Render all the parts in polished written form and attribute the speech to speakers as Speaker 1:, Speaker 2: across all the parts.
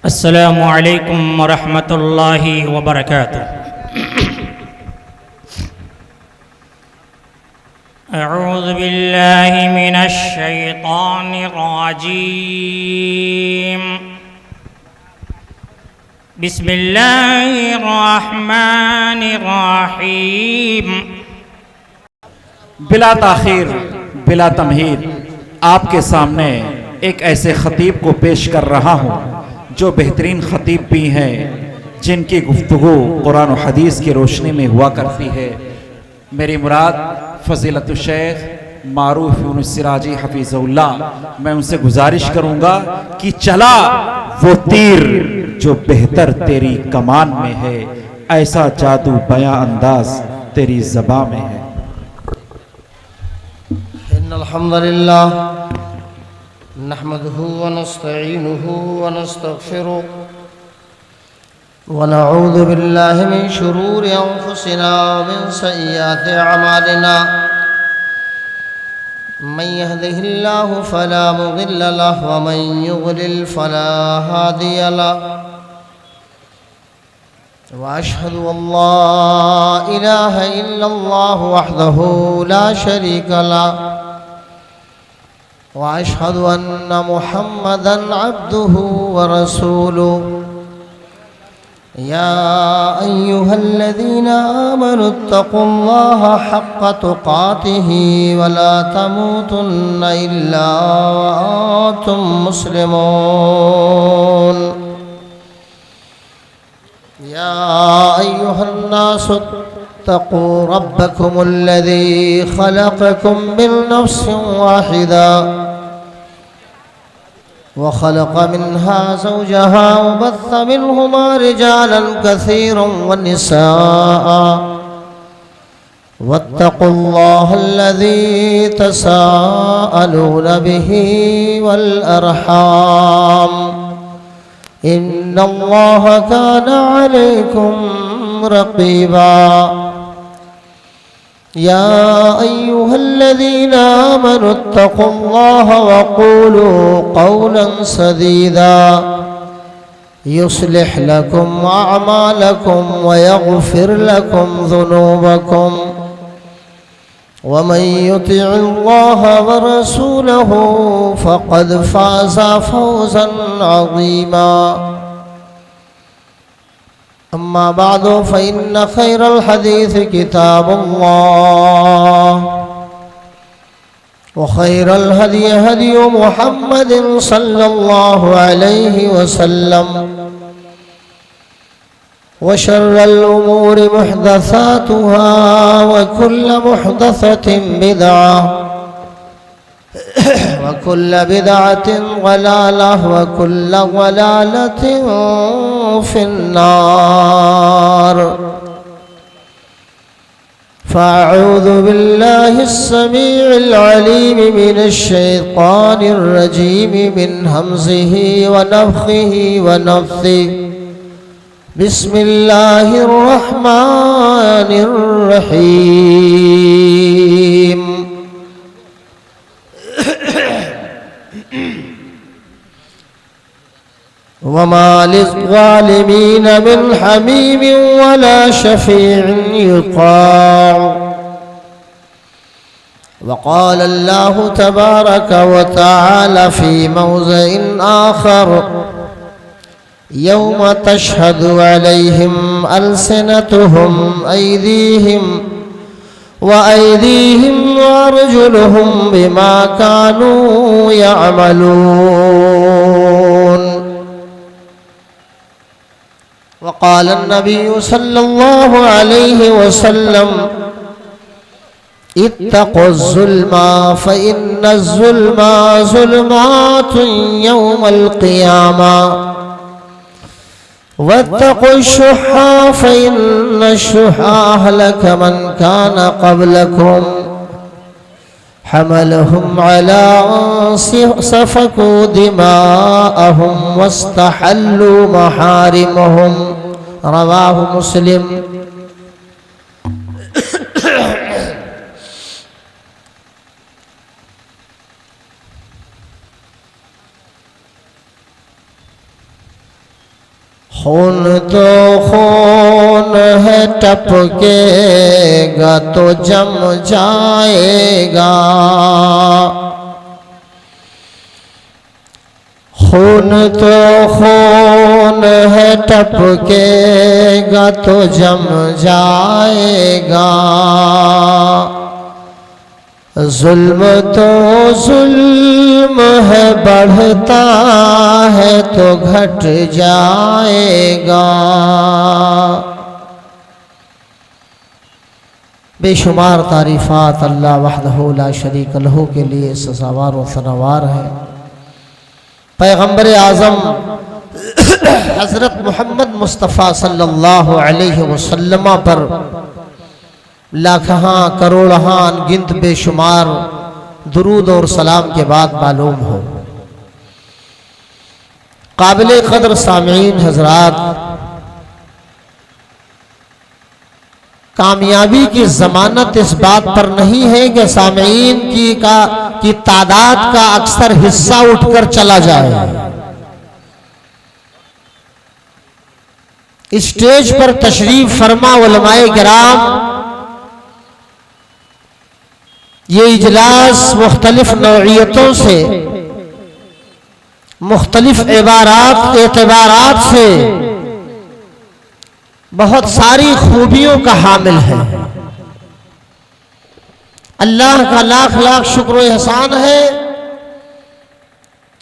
Speaker 1: अस्सलामु अलैकुम वरहमतुल्लाहि वबरकातुह। अऊज़ु बिल्लाहि मिनश शैतानिर रजीम। बिस्मिल्लाहिर रहमानिर रहीम।
Speaker 2: बिला ताखीर बिला तमहीद आपके सामने एक ऐसे खतीब को पेश कर रहा हूँ जो बेहतरीन खतीब भी हैं, जिनकी गुफ्तगू कुरान और हदीस की रोशनी में हुआ करती है। मेरी मुराद फ़ज़ीलतुल शेख मारूफ यूनुस सिराजी हफीज़ुल्लाह। मैं उनसे गुजारिश करूँगा कि चला वो तीर जो बेहतर तेरी कमान में है, ऐसा जादू बयां अंदाज तेरी ज़बां में है।
Speaker 3: इन्नल हम्दुलिल्लाह नहमदुहु व नस्तईनुहु व नस्तगफिरुह व नऊज़ु बिल्लाहि मिन शुरूरि अंफुसिना व मिन सय्यिआति अमालिना। मन यहदिहिल्लाहु फला मुदिल्ल लहु व मन युद्लिल फला हादिय लहु। व अशहदु अल्ला इलाहा इल्लल्लाहु वहदहु ला शरीका लहु वअशहदु अन्ना मुहम्मदन अब्दुहु व रसूलुहु। या अय्युहल्लज़ीना आमनुत्तक़ुल्लाहा हक़्क़ तुक़ातिही व ला तमूतुन्ना इल्ला व अंतुम मुस्लिमून। या अय्युहन्नासु इत्तक़ू रब्बकुमुल्लज़ी ख़लक़कुम मिन नफ़्सिन वाहिदा वख़लक़ मिन्हा ज़ौजहा वबस्स मिन्हुमा रिजालन कसीरन वनिसाअ वत्तक़ुल्लाहल्लज़ी तसाअलून बिही वल अरहाम इन्नल्लाह कान अलैकुम रक़ीबा। या अय्युहल्लज़ीना आमनुत्तक़ुल्लाह वक़ूलू क़ौलन सदीदा युस्लिह लकुम अअमालकुम व यग़फ़िर लकुम ज़ुनूबकुम वमन युतिइल्लाह व रसूलहु फ़क़द फ़ाज़ फ़ौज़न अज़ीमा। अम्मा बादु फ़इन्न खैरल हदीस किताबुल्लाह व खैरल हदी हदी मुहम्मदिन सल्लल्लाहु अलैहि वसल्लम व शर्रल उमूरि मुहदसातुहा व कुल्ल मुहदसतिन बिदअह व कुल्ल बिदअतिन ज़लालह व कुल्ल ज़लालतिन फिन्नार। फ़अऊज़ु बिल्लाहिस्समीइल अलीम मिनश शैतानिर रजीम मिन हम्ज़िही व नफ़्ख़िही व नफ़्सिही। बिस्मिल्लाहिर रहमानिर रहीम। वमा लिज़्ज़ालिमीन मिन हमीम वला शफ़ीअ युताअ। वक़ाल अल्लाहु तबारक व तआला फ़ी मौज़िइन आख़र यौम तशहदु अलैहिम अलसिनतुहुम व अयदीहिम व अर्जुलुहुम बिमा कानू यअमलून। वक़ाल अन्नबिय्यु सल्लल्लाहु अलैहि वसल्लम इत्तक़ुज़्ज़ुल्मा फ़इन्नज़्ज़ुल्मा ज़ुलुमातुन यौमल क़ियामा वत्तक़ुश्शुह्हा फ़इन्नश्शुह्हा अहलक मन कान क़ब्लकुम हमलहुम अला सफ़कू दिमाअहुम वस्तहल्लू महारिमहुम। रवाहु मुस्लिम। खून तो खून है, टपकेगा तो जम जाएगा। खून तो खून है, टपकेगा तो जम जाएगा। जुल्म तो जुल्म है, बढ़ता है तो घट जाएगा। बेशुमार तारीफ़ात अल्लाह वहदहू ला शरीक लहू के लिए सज़ावार व सनावार है। पैगम्बर आज़म हज़रत मोहम्मद मुस्तफ़ा सल्लल्लाहु अलैहि वसल्लम पर लाखहां करोड़हां अनगिनत बेशुमार दुरूद और सलाम के बाद मालूम हो, काबिल क़द्र सामीन हज़रात, कामयाबी की ज़मानत इस बात पर नहीं है कि सामीन की तादाद का अक्सर हिस्सा उठकर चला जाए। स्टेज पर तशरीफ फरमा उलमाए किराम, ये इजलास मुख्तलिफ नौइयतों से, मुख्तलिफ एतबारात से बहुत सारी खूबियों का हामिल है। अल्लाह का लाख लाख शुक्र व एहसान है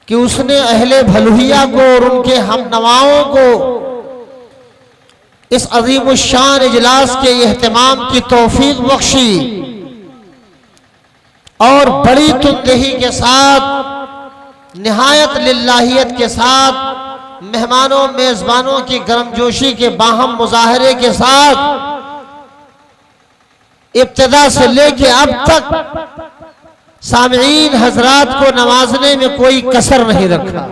Speaker 3: कि उसने अहले भलुहिया को और उनके हमनवाओं को इस अज़ीमुश्शान इजलास के एहतमाम की तौफीक बख्शी और बड़ी तुंदही के साथ, निहायत लिल्लाहियत के साथ, मेहमानों मेजबानों की गर्मजोशी के बाहम मुजाहरे के साथ इब्तिदा से लेके अब तक सामईन हजरात को नवाजने में कोई कसर नहीं रखा।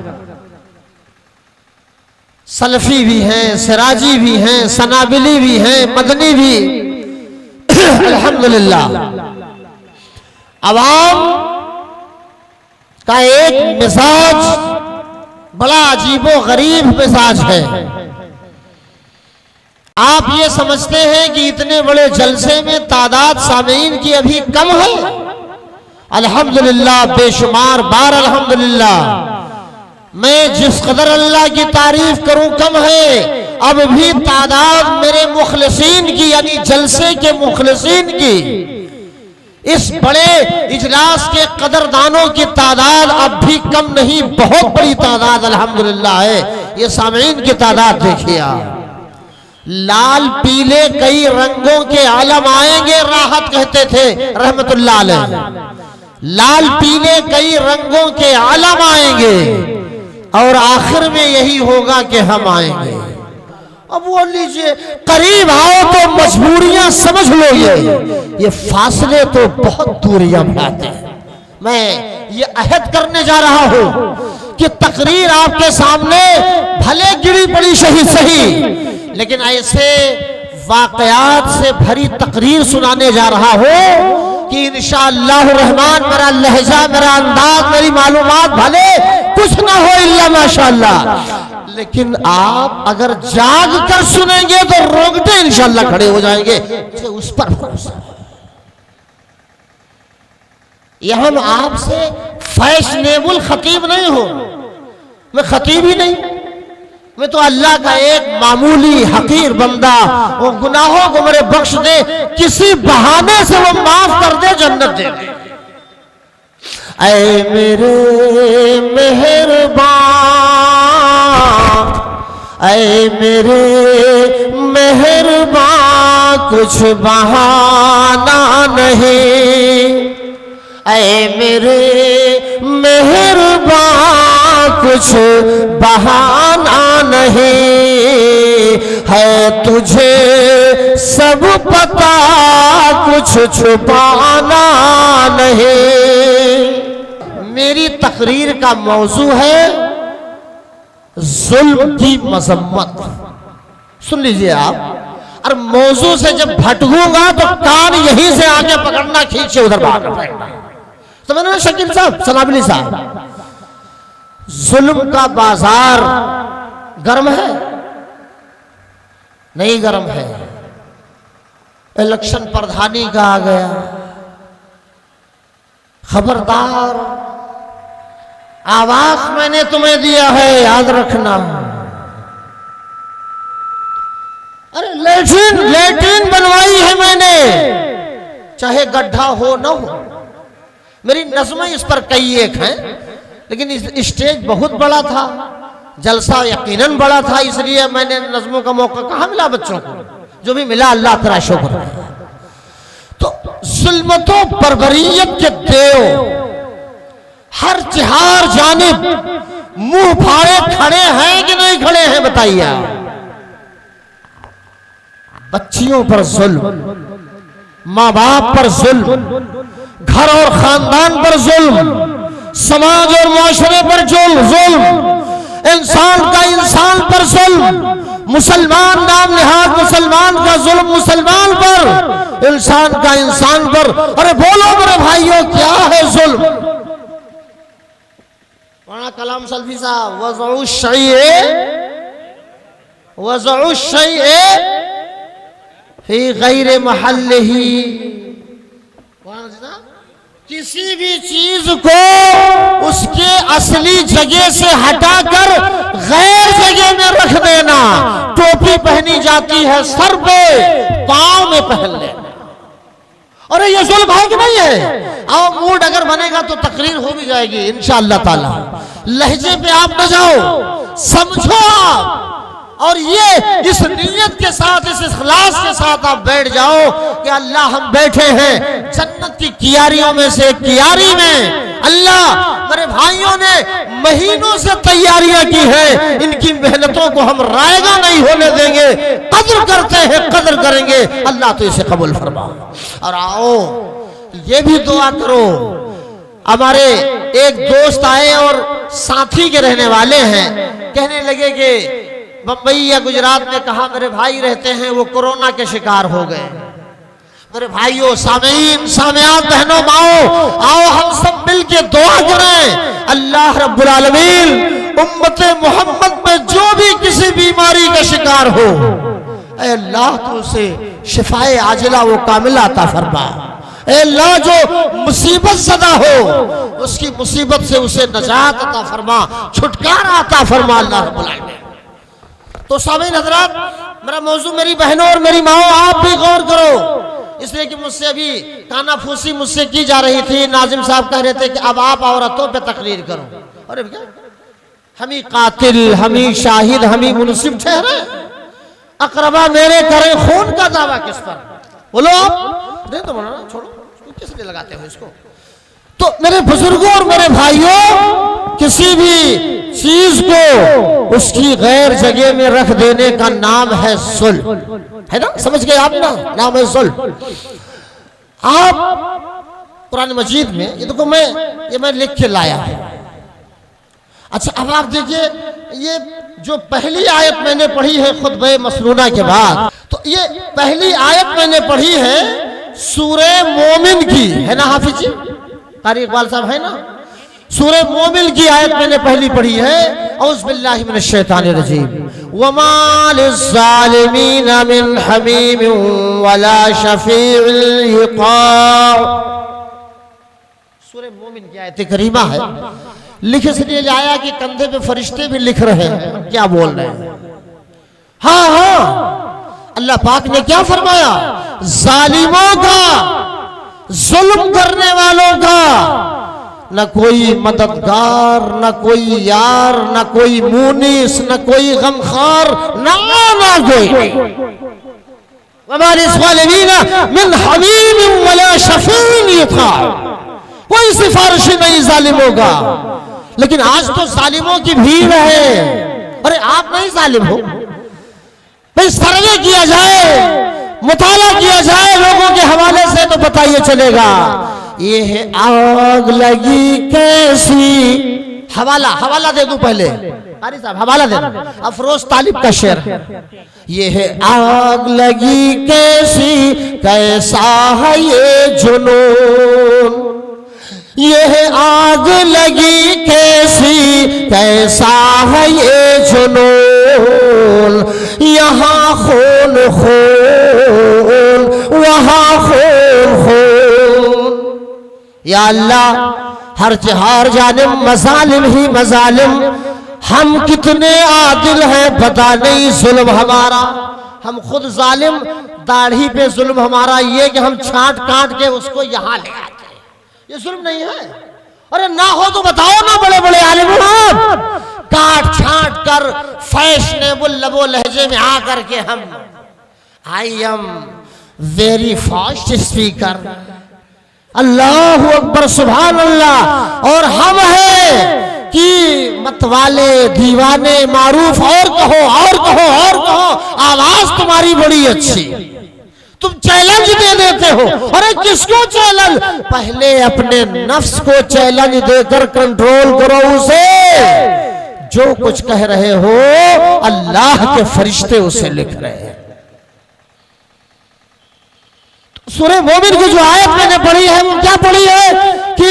Speaker 3: सलफी भी हैं, सिराजी भी हैं, सनाबिली भी हैं, मदनी भी। अल्हम्दुलिल्लाह अवाम का एक मिजाज बड़ा अजीबो गरीब मिजाज है। आप ये समझते हैं कि इतने बड़े जलसे में तादाद सामीन की अभी कम है। अल्हम्दुलिल्लाह, बेशुमार बार अल्हम्दुलिल्लाह। मैं जिस कदर अल्लाह की तारीफ करूं कम है। अब भी तादाद मेरे मुखलिसीन की, यानी जलसे के मुखलिसीन की, इस बड़े इजलास के कदरदानों की तादाद अब भी कम नहीं, बहुत बड़ी तादाद अल्हम्दुलिल्लाह है। ये सामीन की तादाद देखिए आप। लाल पीले कई रंगों के आलम आएंगे, राहत कहते थे रहमतुल्लाह अलैह। लाल पीले कई रंगों के आलम आएंगे और आखिर में यही होगा कि हम आएंगे। अब बोल लीजिए, करीब आओ तो मजबूरियां समझ लो। ये फासले तो बहुत दूरियां बढ़ाते हैं। मैं ये अहद करने जा रहा हूं कि तकरीर आपके सामने भले गिरी पड़ी सही, लेकिन ऐसे वाकयात से भरी तकरीर सुनाने जा रहा हूं कि इंशाअल्लाह रहमान मेरा लहजा, मेरा अंदाज, मेरी मालूमात भले कुछ ना हो इल्ला माशाअल्लाह, लेकिन आप अगर जाग कर सुनेंगे तो रोंगटे इंशाअल्लाह खड़े हो जाएंगे। उस पर यहां मैं आपसे फैशनेबल खतीब नहीं हूं, मैं खतीब ही नहीं, मैं तो अल्लाह का एक मामूली हकीर बंदा। वो गुनाहों को मेरे बख्श दे, किसी बहाने से वो माफ कर दे, जन्नत दे। ऐ मेरे मेहरबान, ऐ मेरे मेहरबान, कुछ बहाना नहीं। ऐ मेरे मेहरबान, कुछ बहाना नहीं है, तुझे सब पता, कुछ छुपाना नहीं। मेरी तकरीर का मौजू है जुल्म की मजम्मत। सुन लीजिए आप, और मौजू से जब भटकूंगा तो कान यहीं से आगे पकड़ना, खींचे उधर भागना फेंकना। समझ रहे शकील साहब, सनाबिली साहब? जुल्म का बाजार गर्म है, नहीं गर्म है। इलेक्शन प्रधानी का आ गया, खबरदार आवाज मैंने तुम्हें दिया है, याद रखना। अरे लेट्रिन बनवाई है मैंने, चाहे गड्ढा हो न हो। मेरी नज़्में इस पर कई एक हैं, लेकिन स्टेज बहुत बड़ा था, जलसा यकीनन बड़ा था, इसलिए मैंने नज़्मों का मौका कहाँ मिला बच्चों को, जो भी मिला अल्लाह तेरा शुक्र है। तो जुल्मतों परवरियत के देव हर जिहार जानिब मुंह फाड़े खड़े हैं कि नहीं खड़े हैं बताइए। बच्चियों पर जुल्म, माँ बाप पर जुल्म, घर और खानदान पर जुल्म, समाज और मुआशरे पर जुल्म, इंसान का इंसान पर जुल्म, मुसलमान नाम निहाद मुसलमान का जुल्म मुसलमान पर, इंसान का इंसान पर। अरे बोलो मेरे भाइयों क्या है जुल्म? पढ़ा कलाम सल्फी साहब, वज़उ शैअ फी गैर महल्लिही। किसी भी चीज को उसके असली जगह से हटाकर गैर जगह में रख देना। टोपी पहनी जाती है सर पे, पांव में पहन लेना। अरे ये जुल्म है कि नहीं है? आओ मूड अगर बनेगा तो तकरीर हो भी जाएगी इंशाअल्लाह ताला। लहजे पे आप न जाओ, समझो आप, और ये इस नीयत के साथ, इस इखलास के साथ आप बैठ जाओ कि अल्लाह हम बैठे हैं जन्नत की कियारियों में से एक कियारी में। अल्लाह मेरे भाइयों ने महीनों से तैयारियां की है, इनकी मेहनतों को हम रायगा नहीं होने देंगे। कद्र करते हैं, कद्र करेंगे, अल्लाह तो इसे कबूल फरमा। और आओ ये भी दुआ करो। हमारे एक दोस्त आए और साथी के रहने वाले हैं, कहने लगे कि बम्बई या गुजरात में कहा मेरे भाई रहते हैं, वो कोरोना के शिकार हो गए। मेरे भाइयों, सामीन, सामियात, बहनों, माओ, आओ हम सब मिल के दुआ करें अल्लाह रब्बुल आलमीन उम्मत मोहम्मद में जो भी किसी बीमारी का शिकार हो, ऐ अल्लाह तो उसे शिफाए आजिला वो कामिला अता फरमा। ऐ अल्लाह जो मुसीबत ज़दा हो उसकी मुसीबत से उसे नजात अता फरमा, छुटकारा अता फरमा अल्लाह रब्बुल आलमीन। तो सामीन हज़रात, मेरा मौजू मेरी बहनों और मेरी माओ आप भी गौर करो, इसलिए कि मुझसे अभी कानाफूसी मुझसे की जा रही थी। नाजिम साहब कह रहे थे कि अब आप औरतों पे तकरीर करो। अरे क्या, हमी कातिल, हमी शाहिद, हमी मुनसिब ठहरे, अकरबा मेरे करें खून का दावा किस पर? बोलो आप, दे दो मौलाना, छोड़ो, किस लिए लगाते हो इसको? तो मेरे बुजुर्गों और मेरे भाइयों, किसी भी चीज को उसकी गैर जगह में रख देने का नाम है जुल्म, है ना? समझ गए आप ना? नाम है जुल्म। आप कुरान मजीद में ये देखो, मैं लिख के लाया हूं। अच्छा, अब आप देखिए, ये जो पहली आयत मैंने पढ़ी है खुतबे मसनूना के बाद, तो ये पहली आयत मैंने पढ़ी है सूरे मोमिन की, है ना हाफिज जी? कारी इकबाल साहब है ना? सूरे मोमिन की आयत मैंने पहली पढ़ी है, औज़ु बिल्लाहि मिनश शैतानिर रजीम, वमा लिज़्ज़ालिमीन मिन हमीम वला शफीइल युता। सूरे मोमिन की आयत करीमा है। लिख इसलिए लाया कि कंधे पे फरिश्ते भी लिख रहे हैं, क्या बोल रहे हैं? हाँ हाँ, अल्लाह पाक ने क्या फरमाया? जालिमों का, जुल्म करने वालों का न कोई मददगार, न कोई यार, न कोई मुनीस, न कोई गमखार, ना कोई। वमा लिज़्ज़ालिमीन मिन हमीम वला शफीइन युता। कोई सिफारिशी नहीं जालिमों का। लेकिन आज तो जालिमों की भीड़ है। अरे आप नहीं जालिम हो भाई, सर्वे किया जाए, मुताला किया जाए लोगों के हवाले से तो पता ये चलेगा। ये है आग लगी कैसी, हवाला दे दूं पहले, कारी साहब हवाला दे दूं, अफरोज तालिब का शेर है। ये है आग लगी कैसी, कैसा है ये जुनून, ये है आग लगी कैसी, कैसा है ये जुनून, यहाँ खो खून खून वहां खून खून। या अल्लाह हर जानिब मजालिम ही मजालिम, हम कितने आदिल हैं पता नहीं, जुल्म हमारा, हम खुद जालिम, दाढ़ी पे जुल्म हमारा ये कि हम छांट काट के उसको यहां ले आते हैं, ये जुल्म नहीं है? अरे ना हो तो बताओ ना, बड़े बड़े आलिम काट छांट कर फैशनेबल लबो लहजे में आकर के हम I am very fast speaker, अल्लाह अकबर सुभान अल्लाह, और हम हैं कि मतवाले दीवाने मारूफ, और कहो और कहो और कहो, आवाज तुम्हारी बड़ी अच्छी, तुम चैलेंज दे देते हो। अरे किसको चैलेंज? पहले अपने नफ्स को चैलेंज देकर कंट्रोल करो उसे। जो कुछ कह रहे हो अल्लाह के फरिश्ते उसे लिख रहे हैं। सूरह मोमिन की जो आयत मैंने पढ़ी है वो क्या पढ़ी है कि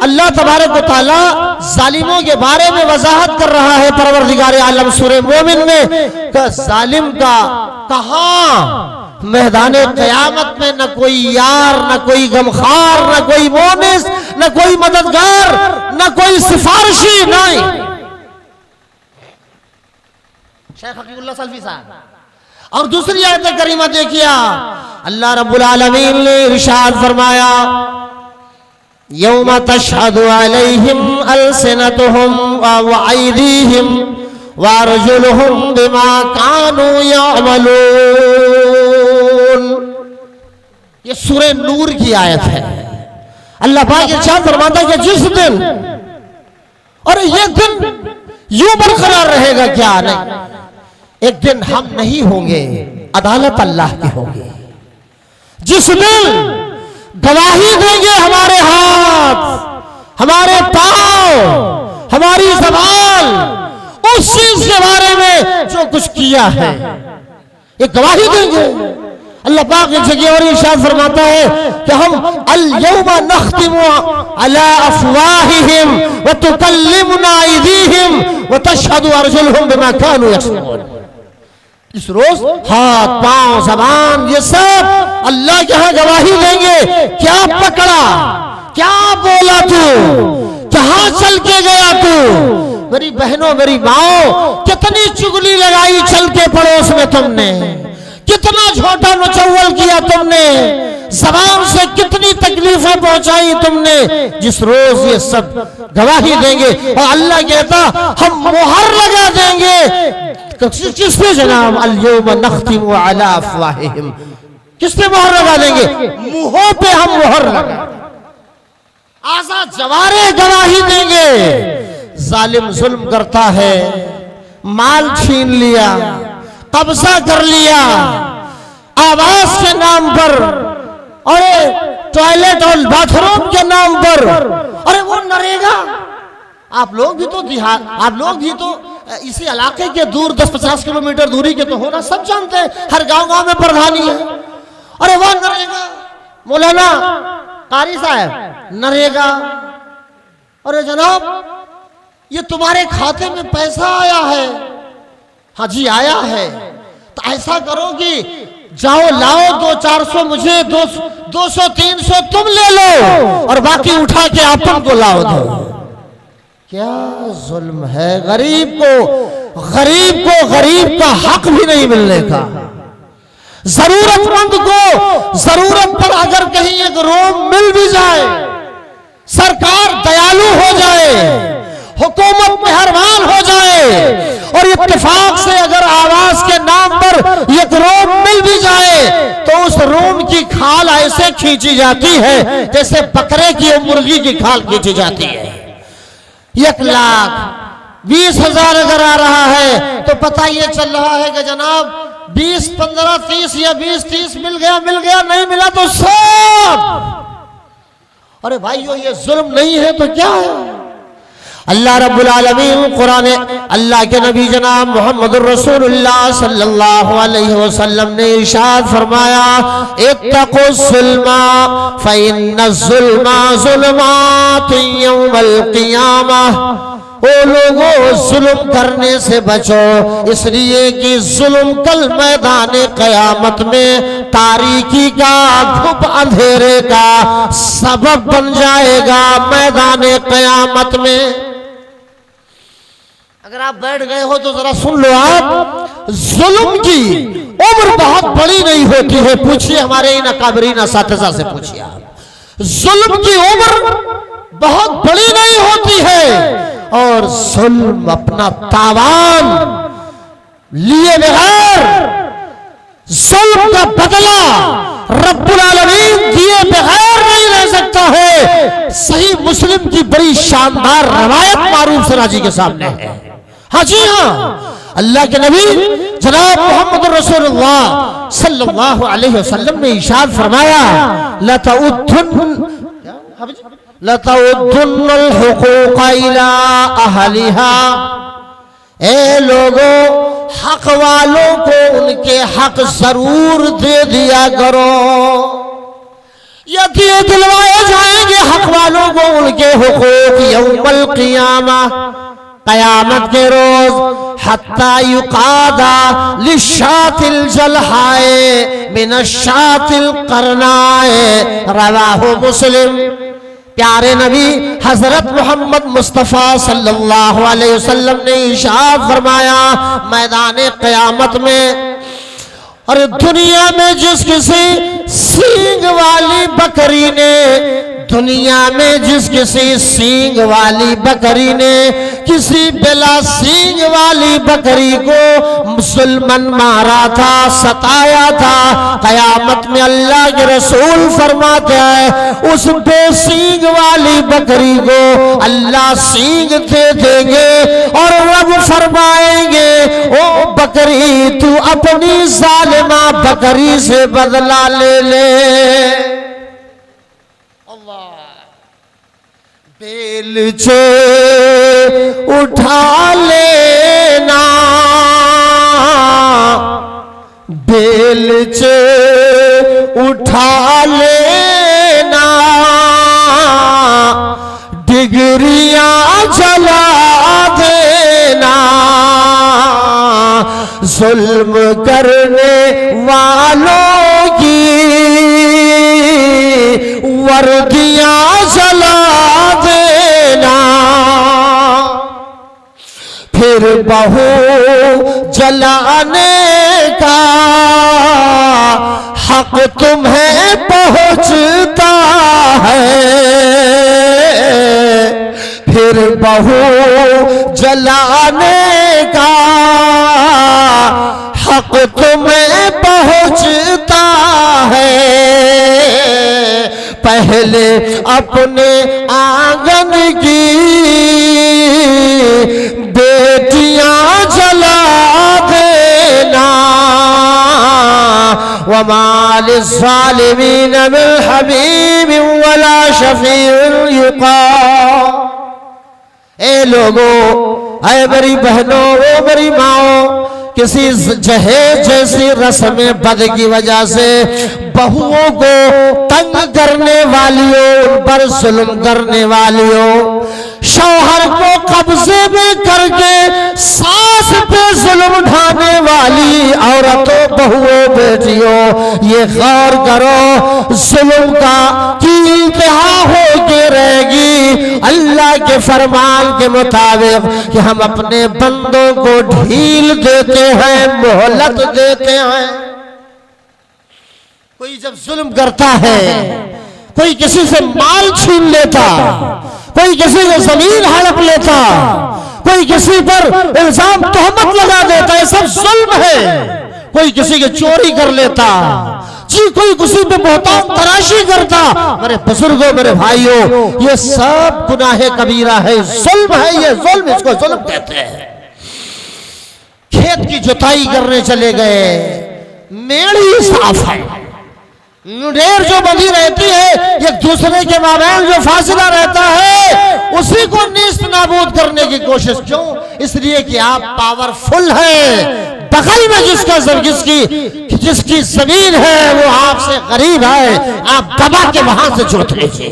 Speaker 3: अल्लाह तबारक व तआला जालिमों के बारे में वजाहत कर रहा है परवरदिगार आलम सूरह मोमिन में, का जालिम का कहां मैदाने क़यामत में न कोई यार, न कोई गमखार, न कोई मोनिस, न कोई मददगार, न कोई सिफारिशी, नहीं। शेख हकीमुल्लाह सल्फी साहब। और दूसरी आयत करीमा देखिए, अल्लाह रब्बुल आलमीन ने इरशाद फरमाया, यौम तशहदु अलैहिम अलसिनतुहुम व अयदीहिम व अर्जुलुहुम बिमा कानू यअमलून। ये सूरह नूर की आयत है। अल्लाह पाक इरशाद फरमाता है कि जिस दिन, और ये दिन यूं बरकरार रहेगा क्या? नहीं, एक दिन हम नहीं होंगे, अदालत अल्लाह की होगी। जिस दिन गवाही देंगे हमारे हाथ, हमारे पांव, हमारी ज़बान उस चीज के बारे में जो कुछ किया है, ये गवाही देंगे। अल्लाह पाक एक जगह और इरशाद फरमाता है कि हम अल यौमा नख्तिमु अला अफवाहिहिम व तुकल्लिमुना अयदीहिम व तशहदु अर्जुलुहुम बिमा कानू यक्सबून। इस रोज हाथ, पांव, जबान, ये सब अल्लाह के यहां गवाही देंगे। क्या पकड़ा, क्या बोला तू, कहां चल के गया तू? मेरी बहनों, मेरी माओ, कितनी चुगली लगाई चल के पड़ोस में तुमने, कितना झोटा नचौवल किया तुमने, जबान से कितनी तकलीफें पहुंचाई तुमने। जिस रोज ये सब गवाही देंगे और अल्लाह कहता हम मोहर लगा देंगे। किस पे जनाब? अल-यौम नख्तिमु अला अफवाहिहिम। किस पे मोहर लगा देंगे? मुंहों पे हम मोहर लगा, आज़ाद जवारे गवाही देंगे। जालिम जुल्म करता है, माल छीन लिया, कब्जा कर लिया, आवास के नाम पर, और टॉयलेट और बाथरूम के नाम पर। अरे वो नरेगा, आप लोग भी तो आप लोग भी तो इसी इलाके के दूर 10-50 किलोमीटर दूरी के तो होना सब जानते हैं, हर गांव-गांव में प्रधानी है। अरे वो नरेगा, मौलाना कारी साहब, नरेगा। अरे जनाब ये तुम्हारे खाते में पैसा आया है? हाँ जी आया है। तो ऐसा करो कि जाओ लाओ 200-400 मुझे, 200-300 तुम ले लो और बाकी उठा के अपन को लाओ दो। क्या जुल्म है गरीब को गरीब का हक भी नहीं मिलने का। जरूरतमंद को जरूरत पर अगर कहीं एक रूम मिल भी जाए, सरकार दयालु हो जाए, हुकूमत मेहरबान हो जाए और इत्तेफाक से अगर आवास के नाम पर एक रूम मिल भी जाए, तो उस रूम की खाल ऐसे खींची जाती है जैसे बकरे की और मुर्गी की खाल खींची जाती है। 1,20,000 अगर आ रहा है तो पता ये चल रहा है कि जनाब 20, 15, 30 या 20, 30 मिल गया, नहीं मिला तो सब। अरे भाइयों ये जुल्म नहीं है तो क्या है? अल्लाह रब्बुल आलमीन कुरान, अल्लाह के नबी जनाब मोहम्मदुर रसूलुल्लाह सल्लल्लाहु अलैहि वसल्लम ने इरशाद फरमाया, इत्तक़ुज़्ज़ुल्मा फ़इन्नज़्ज़ुल्मा ज़ुल्मातुन यौमल क़ियामह ओ लोगों जुल्म करने से बचो, इसलिए कि जुल्म कल मैदान क़यामत में तारीकी का धूप अंधेरे का सबब बन जाएगा मैदान क़यामत में। अगर आप बैठ गए हो तो जरा सुन लो, आप जुल्म की उम्र बहुत बड़ी नहीं होती है। पूछिए हमारे इन अकाबरीन असातिज़ा से पूछिए आप, जुल्म की उम्र बहुत बड़ी नहीं होती है और जुल्म अपना तावान लिए बगैर, जुल्म का बदला रब्बुल आलमीन दिए बगैर नहीं रह सकता है। सही मुस्लिम की बड़ी शानदार रवायत मारूफ सराजी के सामने है। हाँ जी हाँ, अल्लाह के नबी जनाब मोहम्मद रसूलुल्लाह सल्लल्लाहु अलैहि वसल्लम ने इरशाद फरमाया, लतउद्दुन्नल हुकूक इला अहलिहा, ए लोगों हक वालों को उनके हक जरूर दे दिया करो। यदि दिलवाए जाएंगे हक वालों को उनके हुकूक यौमल क़ियामा, क़यामत के रोज, हत्ता युकादा लिशातिल जलहाए मिनशातिल करनाए, रवाहु मुस्लिम। प्यारे नबी हजरत मोहम्मद मुस्तफ़ा सल्लल्लाहु अलैहि वसल्लम ने इरशाद फरमाया, मैदान क़यामत में, और दुनिया में जिस किसी सींग वाली बकरी ने, दुनिया में जिस किसी सींग वाली बकरी ने किसी बिला सींग वाली बकरी को मुसलमान मारा था, सताया था, क़यामत में अल्लाह के रसूल फरमाते हैं उस बेसींग वाली बकरी को अल्लाह सींग दे देंगे और रब फरमाएंगे, ओ बकरी तू अपनी जालिमा बकरी से बदला ले ले। बेलचे उठा लेना, बेलचे उठा लेना, डिगरियां जला देना, जुल्म करने वालों की वर्दियां जला देना, फिर बहू जलाने का हक तुम्हें पहुंचता है, फिर बहू जलाने का हक तुम्हें पहुंचता है। पहले अपने आंगन की बेटियां जला देना, वमा लिज़्ज़ालिमीन मिन हमीम वला शफ़ीउन युक़ा। ए लोगों, ऐ मेरी बहनों, ओ मेरी माओ, किसी जहेज जैसी रस्म बद की वजह से बहुओं को तंग करने वालियों, उन पर जुल्म करने वालियों, शौहर को कब्जे में करके सास पे जुल्म ढाने वाली औरतों, बहुओं, बेटियों, ये गौर करो जुल्म का की इंतहा होके रहेगी अल्लाह के फरमान के मुताबिक कि हम अपने बंदों को ढील देते हैं, मोहलत देते हैं। कोई जब जुल्म करता है, कोई किसी से माल छीन लेता, कोई किसी से जमीन हड़प लेता, कोई किसी पर इल्जाम तोहमत लगा देता, ये सब जुल्म है। कोई किसी की चोरी कर लेता जी, कोई किसी पे बहुतान तराशी करता। मेरे बुजुर्गों, मेरे भाइयों, ये सब गुनाहे कबीरा है, जुल्म है, ये जुल्म, इसको जुल्म कहते हैं। खेत की जुताई करने चले गए, मेड़ी साफ है, मुंडेर जो बंधी रहती है, एक दूसरे के माबैन जो फासला रहता है, उसी को नीस्त नाबूद करने की कोशिश। क्यों? इसलिए कि आप पावरफुल हैं। बगल में जिसकी जमीन है वो आपसे गरीब है, आप दबा के वहां से जोत लीजिए।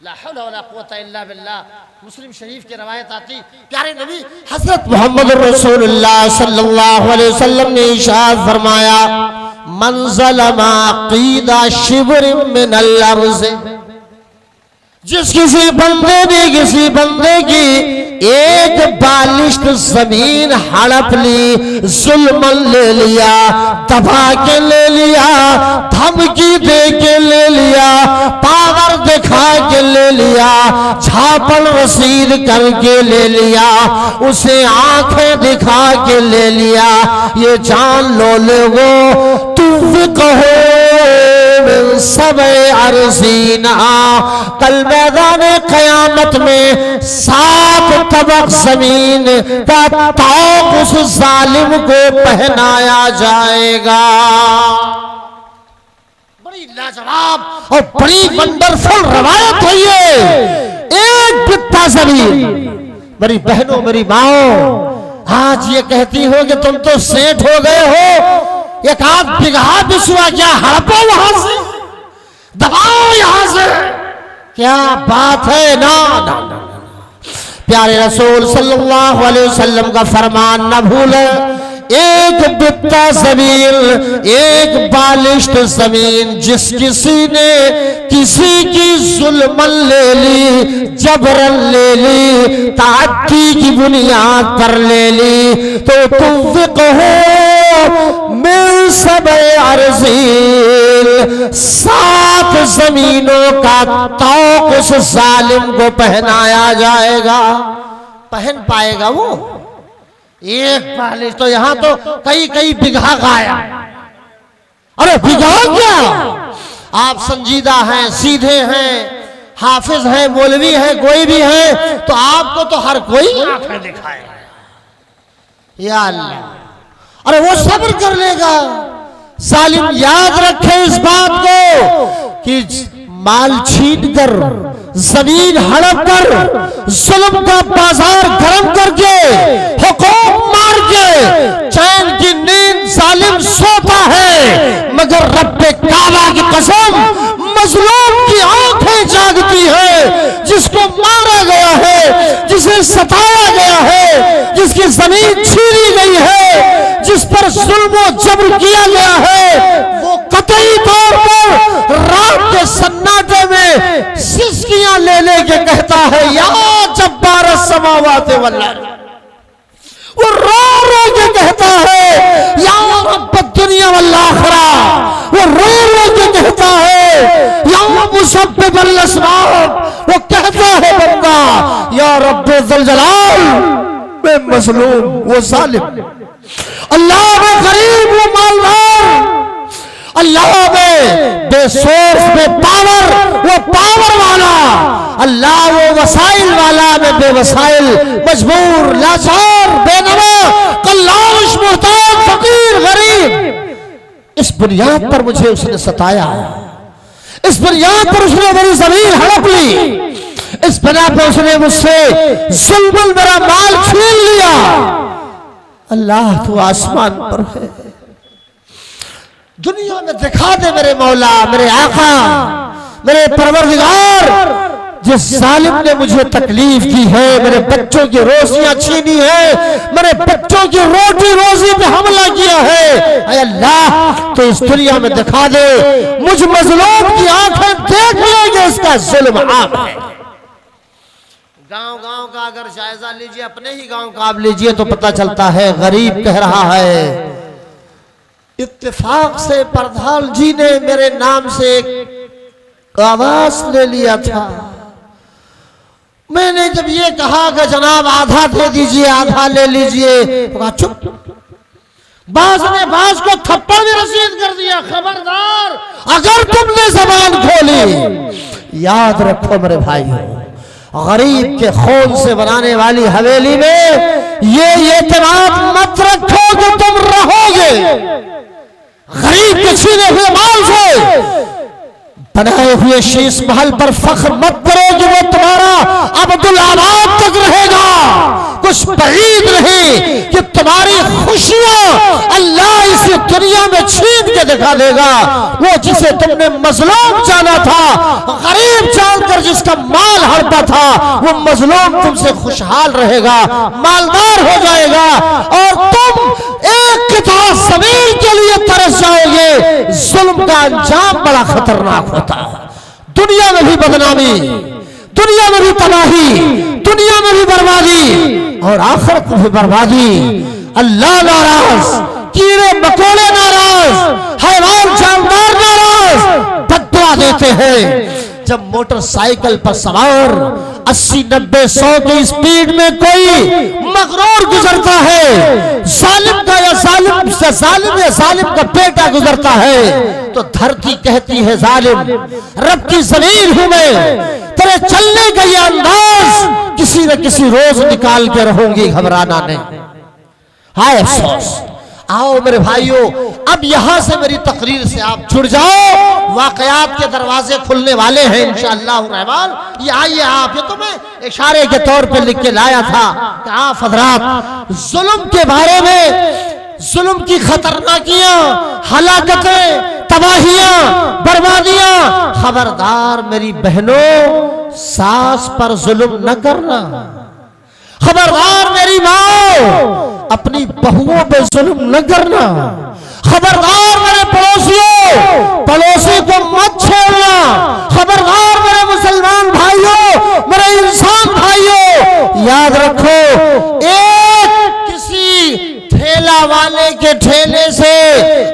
Speaker 3: ला हौला हौला वला कुव्वता इल्ला बिल्लाह। मुस्लिम शरीफ की रवायत आती, प्यारे नबी हजरत मोहम्मद रसूलुल्लाह सल्लल्लाहु अलैहि वसल्लम ने इरशाद फरमाया, मन ज़लमा क़ीदा शिब्र मिनल अर्ज़, जिस किसी बंदे ने किसी बंदे की एक बालिश्त जमीन हड़प ली, जुल्मन ले लिया, दबा के ले लिया, धमकी दे के ले लिया, पावर दिखा के ले लिया, झापन रसीद करके ले लिया, उसे आंखें दिखा के ले लिया, ये जान लो लोगो तुम कहो सब अर्ज़ीना, कल मैदान क़यामत में 7 तबक जमीन का तौक़ उस जालिम को पहनाया जाएगा। बड़ी लाजवाब और बड़ी वंडरफुल रवायत है ये। एक बित्ता जमीन, मेरी बहनों मेरी माओ, आज ये कहती हो कि तुम तो सेठ हो गए हो, एक आध बिगहा बिस्वा क्या हड़पो वहां से, दबाओ यहां से, क्या बात है। ना, ना, ना, ना। प्यारे रसूल सल्लल्लाहु अलैहि वसल्लम का फरमान न भूले, एक बित्ता जमीन, एक बालिश्त जमीन, जिस किसी ने किसी की जुल्मन ले ली, जबरन ले ली, ताअद्दी की बुनियाद पर ले ली, तो तुम कहो मिल सब अर्ज़ील, 7 जमीनों का तौक़ उस जालिम को पहनाया जाएगा। पहन पाएगा वो एक बालिश? तो यहां तो कई कई बिगहा गाया। अरे बिगहा क्या, आप संजीदा हैं, सीधे हैं, हाफिज हैं, मौलवी हैं, कोई भी है, तो आपको तो हर कोई आंखें दिखाए। या अल्लाह, अरे वो सब्र कर लेगा। जालिम याद रखे इस बात को कि माल छीन कर, जमीन हड़प कर, जुल्म का बाजार गरम करके, हुकूम मार के चैन की नींद जालिम सोता है, मगर रब्बे काबा की कसम मजलूम की आंखें जागती है, जिसको मारा गया है, जिसे सताया गया है, जिसकी जमीन छीनी गई है, जिस पर जुल्म और जबर किया गया है, वो कतई तौर पर रात के सन्नाटे में सिसकियां ले लेके कहता है, या जब्बार समावात वल अर्ज़। वो रो रो के कहता है, या रब्ब दुनिया वल आखिरा। वो रो रो के कहता है, या मुसब्बिबल अस्बाब। वो कहता है बंदा, या रब्ब ज़ुल जलाल, मैं मज़लूम, वो जालिम। अल्लाह में गरीब, वो मालदार। अल्लाह में बेसोर्स, बेपावर, वो पावर वाला। अल्लाह वो वसाइल वाला, में बेवसाइल, मजबूर, लाचार, बेनवा, कल्लाश, मुहताज, फकीर, गरीब। इस बुनियाद पर मुझे उसने सताया, इस बुनियाद पर उसने मेरी जमीन हड़प ली, इस बिना पर उसने मुझसे जुल्मन मेरा माल छीन लिया। अल्लाह तू आसमान पर है, दुनिया में दिखा दे मेरे मौला, मेरे आका, मेरे परवरदिगार, जिस जालिम ने मुझे तकलीफ दी है, मेरे बच्चों की रोजियां छीनी है, मेरे बच्चों की रोटी रोजी पे हमला किया है, ऐ अल्लाह तो इस दुनिया में दिखा दे, मुझ मजलूम की आंखें देख लेंगे इसका जुल्म आप है। गांव गांव का अगर जायजा लीजिए, अपने ही गांव का आप लीजिए, तो पता चलता है गरीब कह रहा है। इत्तेफाक से प्रधान जी ने मेरे नाम से एक आवाज ले लिया था। मैंने जब ये कहा कि जनाब आधा दे दीजिए, आधा ले लीजिए, तो कहा चुप। बाज ने बाज को थप्पड़ में रसीद कर दिया, खबरदार अगर तुमने जबान खोली, याद रखो मेरे भाई, गरीब के खून से बनाने वाली हवेली में ये एतमाद मत रखो कि तुम रहोगे। गरीब के छीने हुए माल से बनाए हुए शीश महल पर फख्र मत करो कि वो तुम्हारा अब्दुल आबाद तक रहेगा। कुछ बईद नहीं कि तुम्हारी खुशियां अल्लाह इस दुनिया में छीन के दिखा देगा। वो जिसे तुमने मजलूम जाना था, गरीब जानकर जिसका माल हड़पा था, वो मजलूम तुमसे खुशहाल रहेगा, मालदार हो जाएगा, और तुम एक किताब ज़मीन के लिए तरस जाओगे। जुल्म का अंजाम बड़ा खतरनाक होता है। दुनिया में भी बदनामी, दुनिया में भी तबाही, दुनिया में भी बर्बादी, और आखिरत में भी बर्बादी। अल्लाह नाराज, कीड़े मकोड़े नाराज, हैवान जानदार नाराज, बद्दुआ देते हैं। जब मोटरसाइकिल पर सवार 80-90-100 की स्पीड में कोई मगरूर गुजरता है, जालिम का या जालिम का बेटा गुजरता है, तो धरती कहती है जालिम, रब की जमीन हूं मैं, तेरे चलने का ये अंदाज किसी न किसी रोज निकाल के रहूंगी, घबराना नहीं। हाय अफसोस। आओ मेरे भाइयों, अब यहां से मेरी तकरीर से आप जुड़ जाओ। वाकयात के दरवाजे खुलने वाले हैं इंशाअल्लाह रहमान। ये आइए आप, ये तो मैं इशारे के तौर पे लिख के लाया था कि आप हजरात जुल्म के बारे में, जुल्म की खतरनाकियां, हलाकतें, तबाहियां, बर्बादियां, खबरदार मेरी बहनों, सास पर जुल्म न करना। खबरदार मेरी माँ, अपनी बहुओं पे जुल्म न करना। खबरदार मेरे पड़ोसियों, पड़ोसी को मत छेड़ना। खबरदार मेरे मुसलमान भाइयों, मेरे इंसान भाइयों, याद रखो, एक किसी ठेला वाले के ठेले से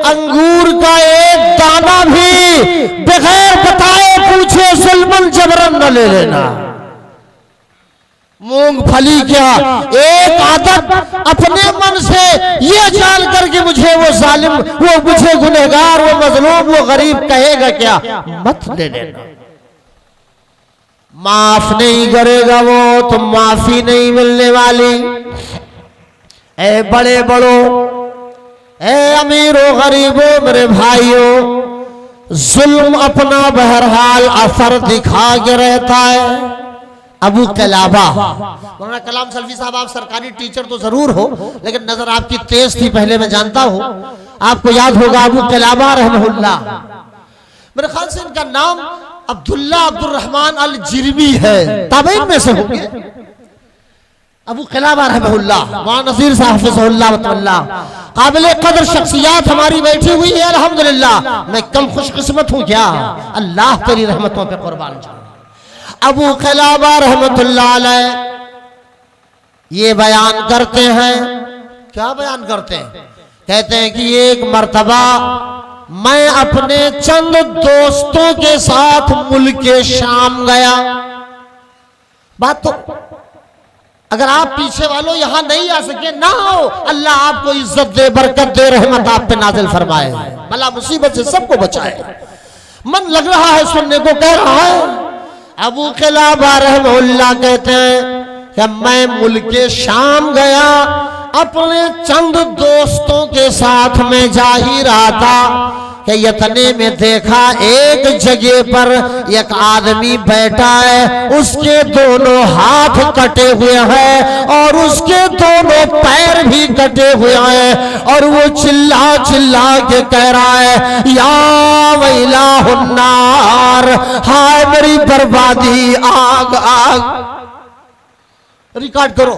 Speaker 3: अंगूर का एक दाना भी बगैर बताए पूछे जुल्मन जबरन न ले लेना। मूंगफली क्या, एक आदत अपने मन से ये जान कर कि मुझे वो जालिम, वो मुझे गुनहगार, वो मजलूम, वो गरीब कहेगा क्या, मत ले लेना। माफ नहीं करेगा वो तो माफी नहीं मिलने वाली। ए बड़े बड़ों, ए अमीरों, गरीबों, मेरे भाइयों, जुल्म अपना बहरहाल असर दिखा के रहता है। अबू कलाबा, मौलाना कलाम सल्फी साहब, आप सरकारी टीचर तो जरूर हो, लेकिन नजर आपकी तेज थी, पहले मैं जानता हूं। आपको याद होगा अबू कलाबा रहमहुल्लाह, मेरे ख्याल से इनका नाम अब्दुल्ला अब्दुल रहमान अल जिरमी है, ताबईन में से होंगे। अबू कलाबा रहमहुल्लाह, मौलाना नज़ीर साहब हिफ़्ज़हुल्लाह, काबिल कदर शख्सियात हमारी बैठी हुई है अल्हम्दुलिल्लाह। मैं कम खुशकिस्मत हूं क्या? अल्लाह तेरी रहमतों पे कुर्बान जाऊं। अबू कलाबा रहमतुल्लाह अलैह ये बयान करते हैं, क्या बयान करते हैं? कहते हैं कि एक मर्तबा मैं अपने चंद दोस्तों के साथ मुल्क शाम गया। बात तो अगर आप पीछे वालों यहां नहीं आ सके, ना आओ, अल्लाह आपको इज्जत दे, बरकत दे, रहमत आप पे नाजिल फरमाए, भला मुसीबत से सबको बचाए। मन लग रहा है सुनने को, कह रहा है। अबू कलाबा रहमहुल्लाह कहते हैं कि मैं मुल्क शाम गया, अपने चंद दोस्तों के साथ में जा ही रहा था कि इतने में देखा एक जगह पर एक आदमी बैठा है, उसके दोनों हाथ कटे हुए हैं और उसके दोनों पैर भी कटे हुए हैं, और वो चिल्ला चिल्ला के कह रहा है, या वैला हुन्नार, हाय मेरी बर्बादी, आग आग। रिकॉर्ड करो।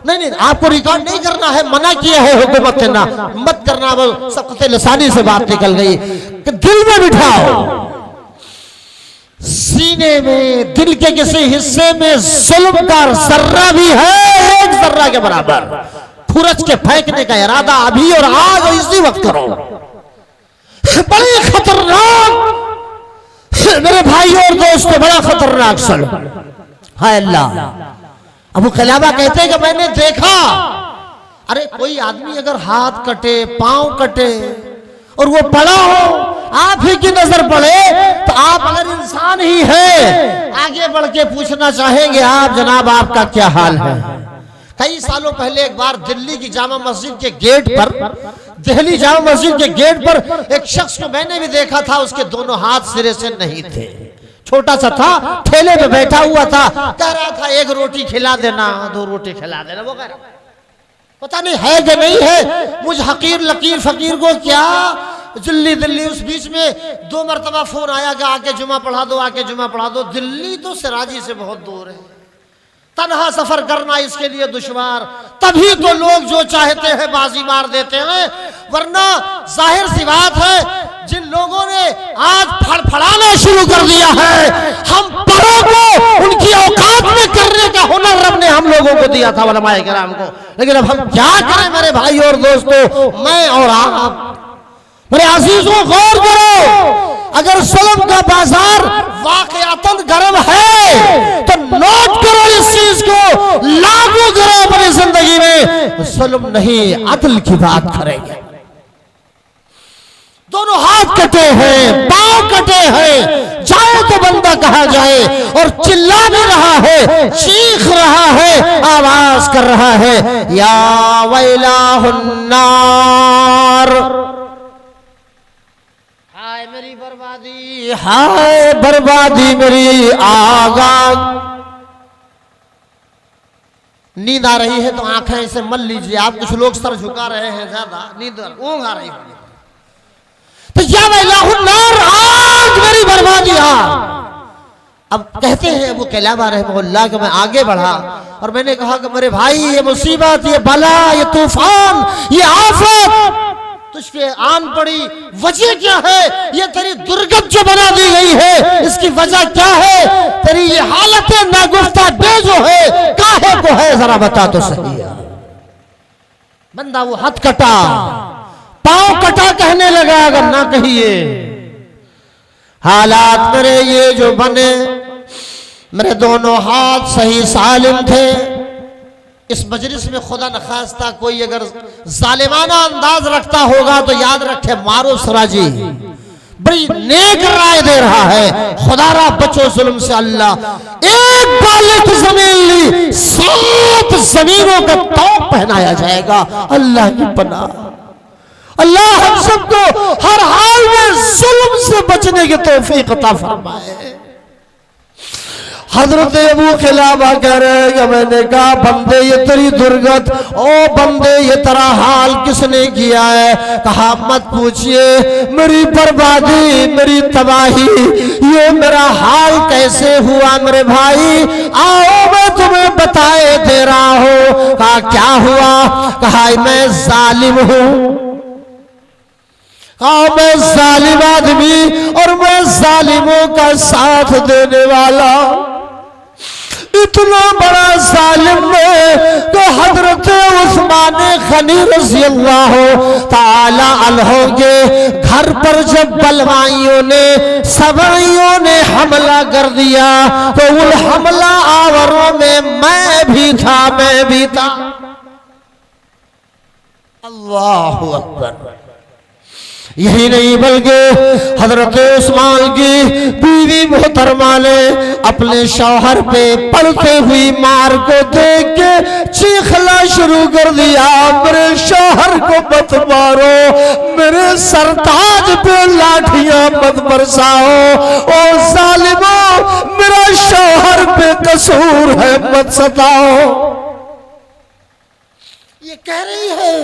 Speaker 3: नहीं, आपको रिकॉर्ड नहीं करना है, मना किया है हुकूमत ने, ना मत करना। वो सबसे लसानी से बात निकल गई कि दिल में बिठाओ, सीने में, दिल के किसी हिस्से में जुल्म का जर्रा भी है, एक जर्रा के बराबर, फुरच के फेंकने का इरादा अभी और आज और इसी वक्त करो। बड़ी खतरनाक मेरे भाइयों और दोस्तों, बड़ा खतरनाक जुल्म है। अल्लाह, अबू कलाबा कहते हैं कि मैंने देखा, अरे कोई आदमी अगर हाथ कटे, पांव कटे और वो पड़ा हो, आप ही की नजर पड़े, तो आप अगर इंसान ही है, आगे बढ़ के पूछना चाहेंगे, आप जनाब आपका क्या हाल है? कई सालों पहले एक बार दिल्ली की जामा मस्जिद के गेट पर, दिल्ली जामा मस्जिद के गेट पर एक शख्स को मैंने भी देखा था, उसके दोनों हाथ सिरे से नहीं थे, छोटा सा था, ठेले पे बैठा हुआ था, कह रहा था एक रोटी खिला देना, दो रोटी खिला देना। वो कह रहा पता नहीं है कि नहीं है। मुझ हकीर लकीर फकीर को क्या दिल्ली दिल्ली, उस बीच में 2 मरतबा फोन आया कि आके जुमा पढ़ा दो, आके जुमा पढ़ा दो। दिल्ली तो सिराजी से बहुत दूर है, तन्हा सफर करना इसके लिए दुश्वार। तभी तो लोग जो चाहते हैं बाजी मार देते हैं, वरना जाहिर सी बात है जिन लोगों ने आज फड़फड़ाना शुरू कर दिया है, हम परों को उनकी औकात में करने का हुनर रब ने हम लोगों को दिया था, उलमाए किराम को। लेकिन अब हम क्या करें मेरे भाई और दोस्तों, मैं और आप, मेरे अजीजों गौर करो। अगर जुल्म का बाजार वाकयातन गर्म है तो नोट करो इस चीज को, लागू करो अपनी जिंदगी में। जुल्म नहीं, अदल की बात करेंगे। दोनों हाथ कटे हैं, पांव कटे हैं, जाए तो बंदा कहा जाए, और चिल्ला भी रहा है, चीख रहा है, आवाज कर रहा है, या वैलाहुन्नार, हाय मेरी बर्बादी, हाय बर्बादी मेरी आगाज। नींद आ रही है तो आंखें इसे मल लीजिए। आप कुछ लोग सर झुका रहे हैं, ज्यादा नींद ऊँघ आ रही है तो या वैलाहुन्नार, आज मेरी बर्बादी आ। अब कहते हैं वो कैलाबा रहमहुल्लाह कि मैं आगे बढ़ा और मैंने कहा कि मेरे भाई ये मुसीबत, ये बला, ये तूफान, ये आफत तुझ पे आन पड़ी, वजह क्या है? ये तेरी दुर्गत जो बना दी गई है, इसकी वजह क्या है? तेरी ये हालत नागुफ्ता बे जो है, काहे को है, जरा बता तो सही। बंदा वो हाथ कटा, पांव कटा कहने लगा, अगर ना कहिए हालात मेरे ये जो बने, मेरे दोनों हाथ सही सालिम थे। इस मजलिस में खुदा न खास्ता कोई अगर जालिमाना अंदाज रखता होगा तो याद रखे मारो सराजी, बड़ी नेक राय दे रहा है। खुदारा बचो जुल्म से। अल्लाह एक बालिक जमीन ली, 7 जमीनों का तौक पहनाया जाएगा। अल्लाह की पनाह, अल्लाह हम सबको हर हाल में जुल्म से बचने की तौफीक अता फरमाए। हजरत अबू खिलाफा कह रहे हैं कि मैंने कहा बंदे ये तेरी दुर्गत, ओ बंदे ये तेरा हाल किसने किया है? कहा मत पूछिए, मेरी बर्बादी, मेरी तबाही, ये मेरा हाल कैसे हुआ मेरे भाई? आओ मैं तुम्हें बताए दे रहा हूं। कहा क्या हुआ? कहा मैं जालिम हूं, कहा मैं जालिम आदमी और मैं जालिमों का साथ देने वाला। इतना बड़ा जालिम है तो हजरत उस्मान गनी रज़ी अल्लाह ताला अन्हु के घर पर जब बलवाइयों ने, सबइयों ने हमला कर दिया तो उन हमला आवरों में मैं भी था, मैं भी था। अल्लाहु अकबर। यही नहीं बल्कि हजरत उस्मान की बीवी मोहतरमा ने अपने शौहर पे पड़ते हुई मार को देख के चीखना शुरू कर दिया, मेरे शौहर को मत मारो, मेरे सरताज पे लाठियां मत बरसाओ, ओ जालिमों मेरा शौहर पे कसूर है, मत सताओ। ये कह रही है,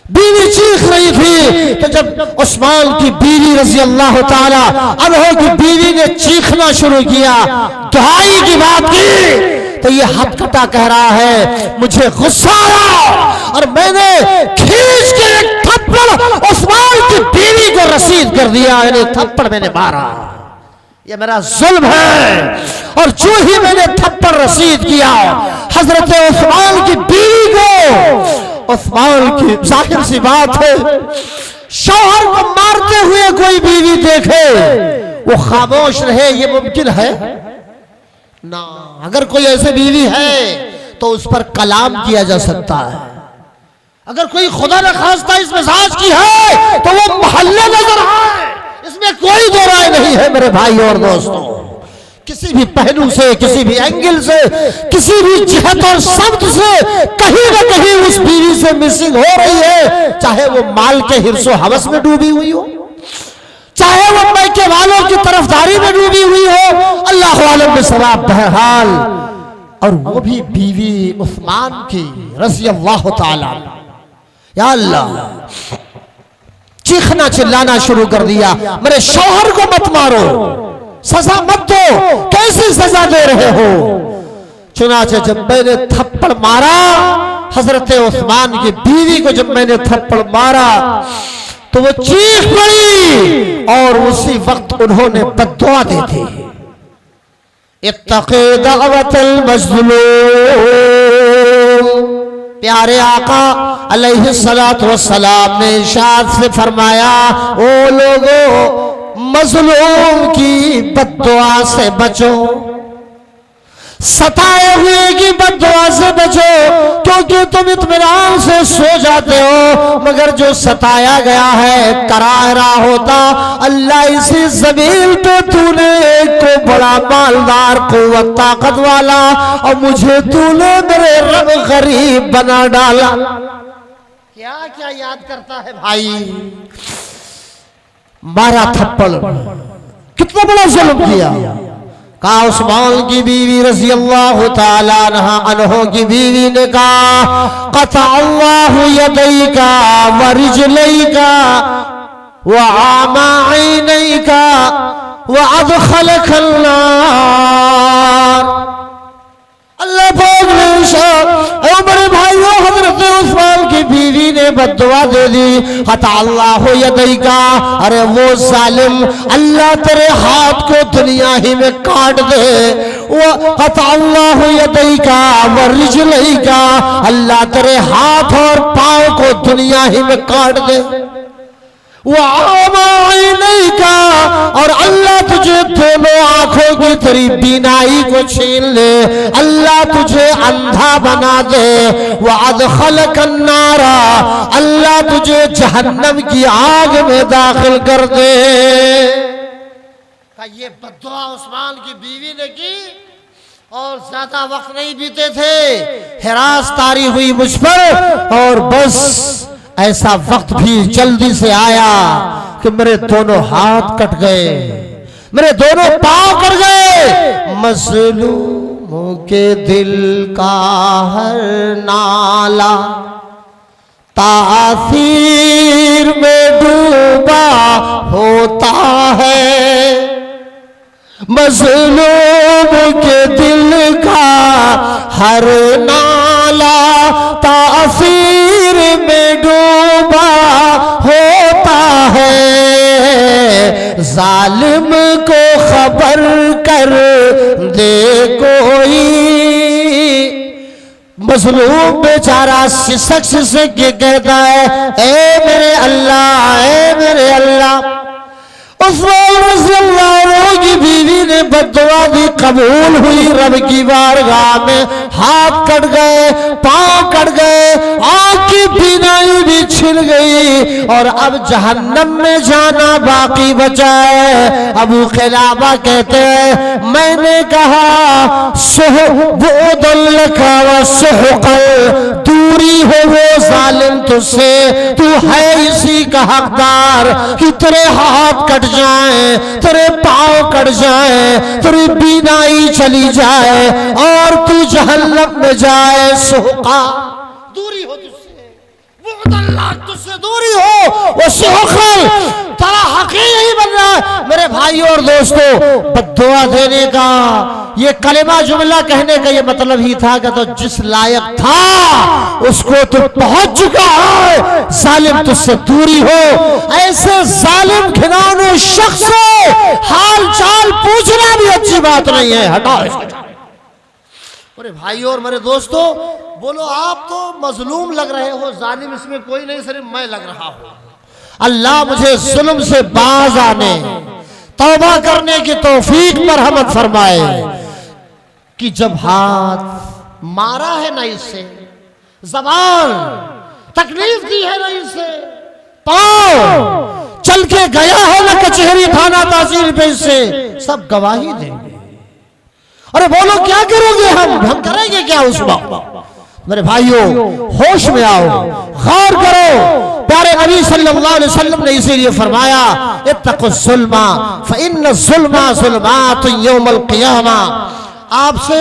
Speaker 3: बीवी चीख रही थी। तो जब उस्मान की बीवी रज़ी अल्लाह ताला अन्हु की बीवी ने चीखना शुरू किया, दुहाई की बात की, तो ये हाथ कटा कह रहा है मुझे गुस्सा आया और मैंने खींच के एक थप्पड़ उस्मान की बीवी को रसीद कर दिया। यानी थप्पड़ मैंने मारा, ये मेरा जुल्म है। और जो ही मैंने थप्पड़ रसीद किया हजरत उस्मान की बीवी को, उस्मान की जाहिर सी बात है शौहर को मारते हुए कोई बीवी देखे वो खामोश रहे, ये मुमकिन है ना? अगर कोई ऐसी बीवी है तो उस पर कलाम किया जा सकता है। अगर कोई खुदा न खास्ता इस मिजाज की है तो वो मोहल्ले नजर आए, इसमें कोई दो राय नहीं है मेरे भाई और दोस्तों। किसी भी पहलू से, किसी भी एंगल से, किसी भी जिहत और शब्द से कहीं ना कहीं उस बीवी से मिसिंग हो रही है, चाहे वो माल के हिर्सो हवस में डूबी हुई हो, चाहे वो मैके वालों की तरफदारी में डूबी हुई हो, अल्लाह आलम में सवाब। बहरहाल और वो भी बीवी उस्मान की रज़ी अल्लाह ताला। या अल्लाह, चीखना चिल्लाना शुरू कर दिया, मेरे शौहर को मत मारो, सजा मत दो, कैसी सजा दे रहे हो। चुनाचे जब मैंने थप्पड़ मारा, हजरत उस्मान की बीवी को जब मैंने थप्पड़ मारा तो वो चीख पड़ी और उसी वक्त उन्होंने बद्दुआ दी थी, इत्तक़ी दअवतल मज़लूम। प्यारे आका अलैहिस्सलातु वस्सलाम ने इरशाद से फरमाया, ओ लोगों, मज़लूम की बद्दुआ से बचो, सताए हुए की बद्दुआ से बचो, क्योंकि तुम इत्मीनान से सो जाते हो, मगर जो सताया गया है कराह रहा होता। अल्लाह इसी ज़मीन पे तूने एक को बड़ा मालदार कुव्वत ताकत वाला और मुझे तूने मेरे रब गरीब बना डाला। क्या क्या याद करता है भाई, मारा थप्पड़, कितना बड़ा जुल्म किया। कहा उस्मान की बीवी रज़ी अल्लाह ताला अन्हा की बीवी ने कहा, क़ता अल्लाहु यदैका व रिजलैका व आमा ऐनैका व अदखलका अन्नार। अल्लाह पाक ने मेरे भाइयों, हजरत उस्मान की बीवी ने बद्दुआ दे दी, क़ता अल्लाहु यदैका, अरे वो जालिम, अल्लाह तेरे हाथ को दुनिया ही में काट दे। वो क़ता अल्लाहु यदैका व रिजलैका, अल्लाह तेरे हाथ और पांव को दुनिया ही में काट दे। वो आमा ऐनैका, और अल्लाह तुझे दोनों आंखों की तेरी बीनाई को छीन ले, अल्लाह तुझे अंधा बना दे। वो अदखलका अन्नारा, अल्लाह तुझे जहन्नम की आग में दाखिल कर दे। ये बद्दुआ उस्मान की बीवी ने की और ज्यादा वक्त नहीं बीते थे, हिरास तारी हुई मुझ पर, और बस ऐसा वक्त भी जल्दी से आया कि मेरे दोनों हाथ कट गए, मेरे दोनों पांव कट गए। मज़लूमों के दिल का हर नाला तासीर में डूबा होता है, मज़लूम के दिल का हर नाला तासीर में डूबा होता है। जालिम को खबर कर दे कोई, मज़लूम बेचारा सिसक सिसक के कहता है, ए मेरे अल्लाह, ए मेरे अल्लाह। उस्मान रज़ी अल्लाह अन्हु की बीवी ने बद्दुआ दी, कबूल हुई रब की बारगाह में। हाथ कट गए, पांव कट गए, आंख की बीनाई भी छिल गई, और अब जहन्नम में जाना बाकी बचा है। अबू क़िलाबा कहते हैं, मैंने कहा दूरी हो वो जालिम तुझसे, तू है इसी का हकदार कि तेरे हाथ कट जाए, तेरे पांव कट जाए, तेरी बीनाई चली जाए और तू जहन्नम में जाए। सुहका, दूरी हो तुझसे, वो अल्लाह तुझसे दूरी हो, वो सुहकल तेरा हक ही नहीं बन रहा है। मेरे भाइयों और दोस्तों, बद्दुआ देने का, ये कलिमा जुमला कहने का ये मतलब ही था कि तो जिस लायक था उसको तो पहुंच चुका है, जालिम तुझसे दूरी हो। ऐसे जालिम घिनौने शख्स से हाल चाल पूछना भी अच्छी बात नहीं है, हटाओ इसको। मेरे भाइयों और मेरे दोस्तों, बोलो आप तो मजलूम लग रहे हो, जालिम इसमें कोई नहीं, सिर्फ मैं लग रहा हूं। अल्लाह मुझे जुल्म से बाज आने, तौबा करने की तौफीक मरहमत फरमाए। कि जब हाथ मारा है ना इससे, ज़बान तकलीफ दी है ना इससे, पांव चल के गया है ना कचहरी थाना तहसील पे, इससे सब गवाही देंगे। अरे बोलो क्या करोगे, हम करेंगे क्या उस वक्त। मेरे भाइयों, होश में आओ, गौर करो। प्यारे नबी सल्लल्लाहु अलैहि वसल्लम ने इसीलिए फरमाया, इत्तक़ुज़ ज़ुल्मा फ़इन्न ज़ुल्मा ज़ुल्मातुन यौमल क़ियामा। आपसे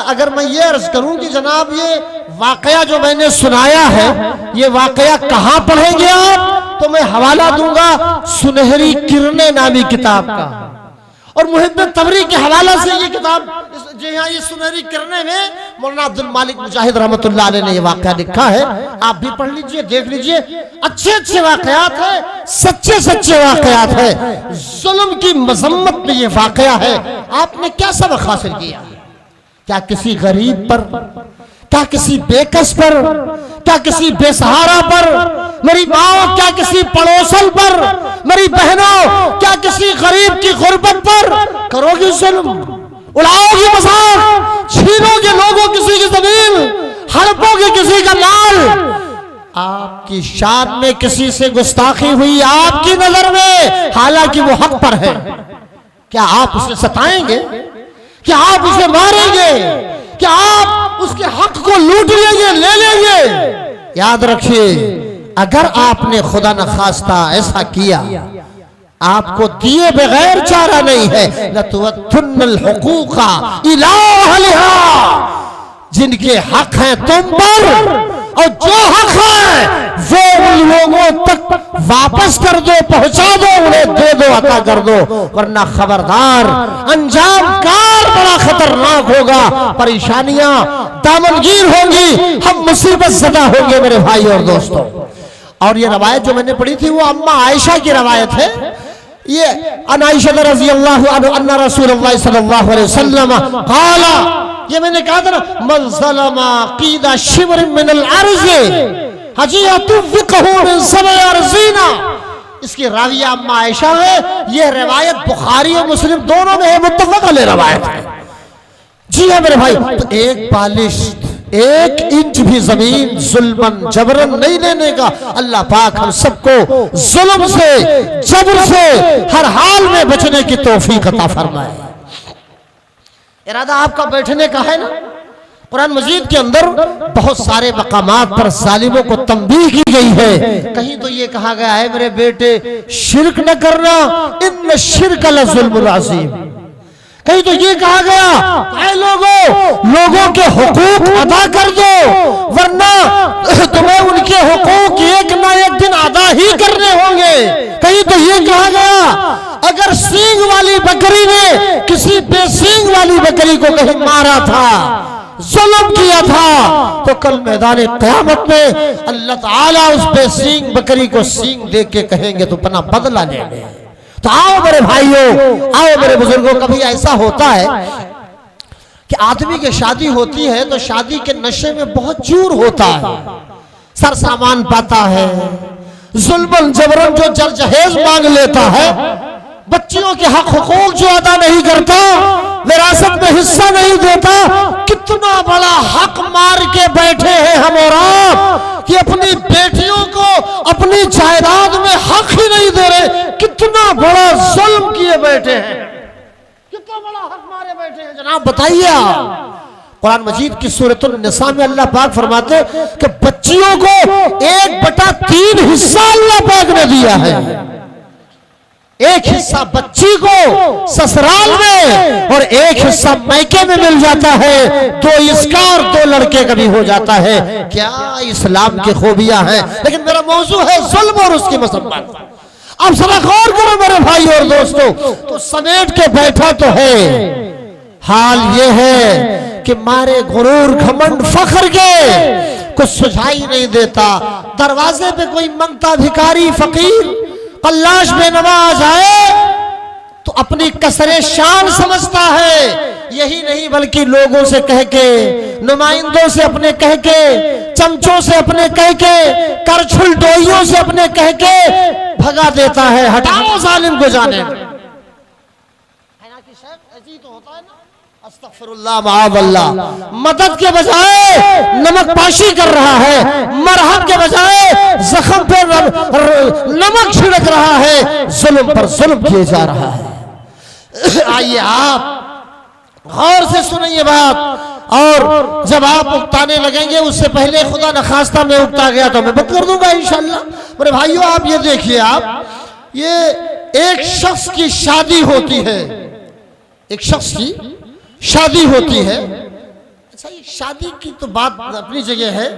Speaker 3: अगर मैं ये अर्ज करूं कि जनाब ये वाकया जो मैंने सुनाया है, ये वाकया कहां पढ़ेंगे आप, तो मैं हवाला दूंगा सुनहरी किरणें नामी किताब का, और मुहिब तबरी के हवाला से ये किताब, जी हाँ, ये सुनहरी किरणें में मौलाना अब्दुल मालिक मुजाहिद रहमतुल्लाह अलैह ने ये वाकया लिखा है। आप भी पढ़ लीजिए, देख लीजिए, अच्छे अच्छे वाकयात है, सच्चे सच्चे वाकयात है, जुल्म की मजम्मत में ये वाकया है। आपने क्या सबक हासिल किया? क्या किसी गरीब पर, क्या किसी बेकस पर, क्या किसी बेसहारा पर, मेरी माँ क्या किसी पड़ोसन पर, मेरी बहनों क्या किसी गरीब की गुर्बत पर करोगी जुल्म, उड़ाओगे मजाक, छीनोगे लोगों किसी की जमीन, हड़पोगे किसी का माल, आपकी शान में किसी से गुस्ताखी हुई आपकी नजर में, हालांकि वो हक पर है, क्या आप उसे सताएंगे? क्या आप उसे मारेंगे? क्या आप उसके हक को लूट लेंगे, ले लेंगे? याद रखिए, अगर आपने खुदा न खास्ता ऐसा किया, आपको दिए बगैर चारा नहीं है। लतुवत्तुन्नल हुकूका इला अहलिहा, जिनके हक हैं तुम पर, और जो हक है वो उन लोगों तक वापस कर दो, पहुंचा दो, उन्हें दे दो, अता कर दो, वरना खबरदार अंजाम कार बड़ा खतरनाक होगा, परेशानियां दामनगीर होंगी, हम मुसीबत ज़दा होंगे मेरे भाई और दोस्तों। और ये रवायत जो मैंने पढ़ी थी वो अम्मा आयशा की रवायत है। ये आयशा रज़ी अल्लाहु अन्हा रसूलुल्लाह सल्लल्लाहु अलैहि वसल्लम क़ाला, ये मैंने कहा था ना, मन ज़लमा क़ीदा शिब्र मिनल अर्ज़ हजियतुफ़िक़हु मिन सब'i अर्ज़ीना। इसकी राविया अम्मा आयशा है। ये रिवायत बुखारी और मुस्लिम दोनों में है, मुत्तफ़क़ अलैह रवायत है। जी हाँ मेरे भाई, तो एक पालिश, एक इंच भी जमीन जुल्मन जबरन नहीं लेने का। अल्लाह पाक हम सबको जुल्म से, जबर से हर हाल में बचने की तौफीक अता फरमाए। इरादा आपका बैठने का है ना, कुरान मजीद के अंदर बहुत सारे मकामात पर जालिमों को तंबीह की गई है। कहीं तो ये कहा गया है मेरे बेटे शिरक न करना, इन्न शिरक लज़ुल्मुन अज़ीम। कहीं तो ये कहा गया ऐ लोगों के हुकूक अदा कर दो, वरना तुम्हें उनके हुकूक एक ना एक दिन अदा ही करने होंगे। कहीं तो ये कहा गया अगर सींग वाली बकरी ने किसी बेसींग वाली बकरी को कहीं मारा था, जुल्म किया था, तो कल मैदान क़यामत में अल्लाह ताला उस बेसींग बकरी को सींग दे के कहेंगे तो अपना बदला लेंगे। तो आओ मेरे भाइयों, आओ मेरे बुजुर्गों, कभी ऐसा होता है कि आदमी की शादी होती है तो शादी के नशे में बहुत चूर होता है, सर सामान पाता है, जुल्मन जबरन जो जर जहेज मांग लेता है, बच्चियों के हक हुकूक जो अदा नहीं करता, विरासत में हिस्सा नहीं देता। कितना बड़ा हक मार के बैठे हैं हम और आप कि अपनी बेटियों को अपनी जायदाद में हक ही नहीं दे रहे। कितना बड़ा जुल्म किए बैठे हैं, कितना बड़ा हक मारे बैठे हैं जनाब, बताइए आप। कुरान मजीद की सूरतुन निसा में अल्लाह पाक फरमाते कि बच्चियों को 1/3 हिस्सा अल्लाह पाक ने दिया है। एक हिस्सा बच्ची को ससुराल में और एक हिस्सा मैके में मिल जाता है। 2 इसका और 2 लड़के का भी हो जाता है। क्या इस्लाम की खूबियां हैं। लेकिन मेरा मौजू है जुल्म और उसकी मसम्मत। अब जरा गौर करो मेरे भाई और दोस्तों, तो समेट के बैठा तो है, हाल ये है कि मारे गुरूर घमंड फख्र के कुछ सुझाई नहीं देता। दरवाजे पे कोई मंगता भिखारी फकीर कल्लाश बेनवा आ जाए तो अपनी कसरे शान समझता है। यही नहीं बल्कि लोगों से कह के, नुमाइंदों से अपने कह के, चमचों से अपने कह के, करछुल डोइयों से अपने कह के भगा देता है। हटाओ जालिम को जाने। अस्तगफिरुल्लाह माअल्लाह। मदद के बजाय नमक पाशी कर रहा है, मरहम के बजाय जख्म पे नमक छिड़क रहा है, जुल्म पर जुल्म किए जा रहा है। आइए आप गौर से सुनिए बात, और जब आप उकताने लगेंगे उससे पहले खुदा न खास्ता मैं उकता गया तो मैं बंद कर दूंगा इंशाअल्लाह। मेरे भाइयों आप ये देखिए, आप ये एक शख्स की शादी होती है, एक शख्स की शादी होती है। अच्छा, ये शादी की तो बात अपनी जगह है।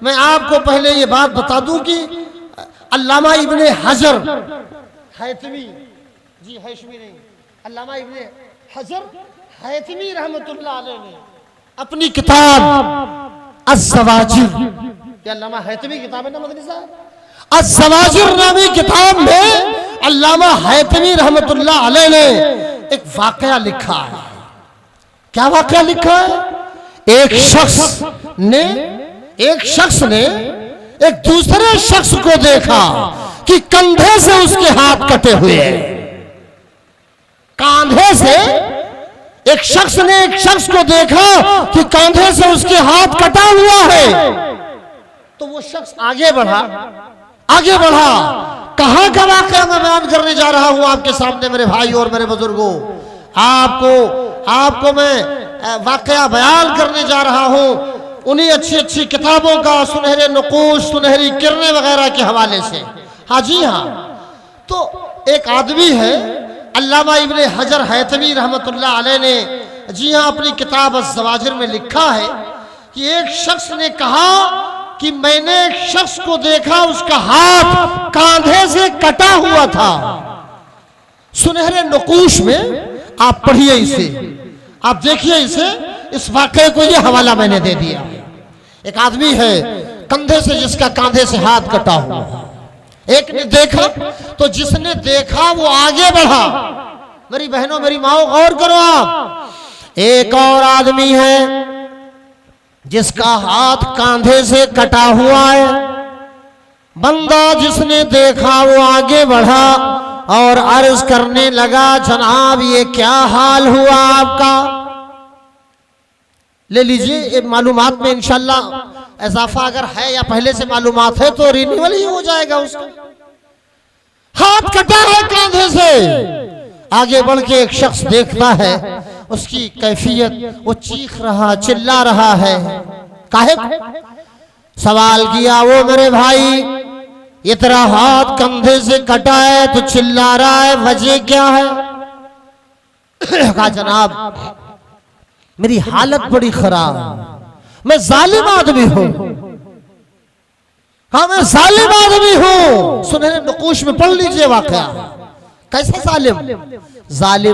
Speaker 3: मैं आपको पहले ये बात बता दूं कि अल्लामा इब्ने हजर हैतमी, जी हैशमी नहीं, अल्लामा इब्ने हजर हैतमी रहमतुल्लाह अलैह ने अपनी किताब अज़्ज़वाजिर, ये अल्लामा हैतमी किताब है ना मदनी साहब, अज़्ज़वाजिर नामी किताब में अल्लामा हैतमी रहमतुल्लाह अलैह ने एक वाकया लिखा है। क्या वाकया लिखा है? एक शख्स ने एक दूसरे शख्स को देखा कि कंधे से उसके हाथ कटे हुए हैं। कांधे से एक शख्स ने एक शख्स को देखा कि कांधे से उसके हाथ कटा हुआ है। तो वो शख्स आगे बढ़ा। कहां का वाकया मैं बयान करने जा रहा हूं आपके सामने मेरे भाई और मेरे बुजुर्गों। आपको मैं वाकया बयान करने जा रहा हूं उन्हीं अच्छी अच्छी किताबों का, सुनहरे नुकूश, सुनहरी किरणें वगैरह के हवाले से। हाँ जी हाँ। तो एक आदमी है अल्लामा इब्ने हजर हैतमी रहमतुल्लाह अलैह ने, जी हाँ, अपनी किताब अज़्ज़वाजिर में लिखा है कि एक शख्स ने कहा कि मैंने एक शख्स को देखा, उसका हाथ कांधे से कटा हुआ था। सुनहरे नुकूश में आप पढ़िए इसे, आप देखिए इसे, इस वाकये को ये हवाला मैंने दे दिया। एक आदमी है कंधे से, जिसका कांधे से हाथ कटा हुआ। एक ने देखा, तो जिसने देखा वो आगे बढ़ा। मेरी बहनों, मेरी माओ, गौर करो आप। एक और आदमी है जिसका हाथ कांधे से कटा हुआ है। बंदा जिसने देखा वो आगे बढ़ा और अर्ज करने लगा, जनाब ये क्या हाल हुआ आपका? ले लीजिए, ये मालूमात में इंशाल्लाह इजाफा अगर है या पहले से मालूमात है तो रिन्यूअल ही हो जाएगा उसका। हाथ कटा है कांधे से। आगे बढ़ के एक शख्स देखता है उसकी कैफियत, वो चीख रहा, चिल्ला रहा है। काहे? सवाल किया, वो मेरे भाई ये तेरा हाथ कंधे से कटा है, तो चिल्ला रहा है, वजह क्या है? कहा जनाब मेरी हालत बड़ी खराब, मैं जालिम आदमी हूं। कहा मैं जालिम आदमी हूं। सुनहरे नुकूश में पढ़ लीजिए वाकया। कैसे जालिम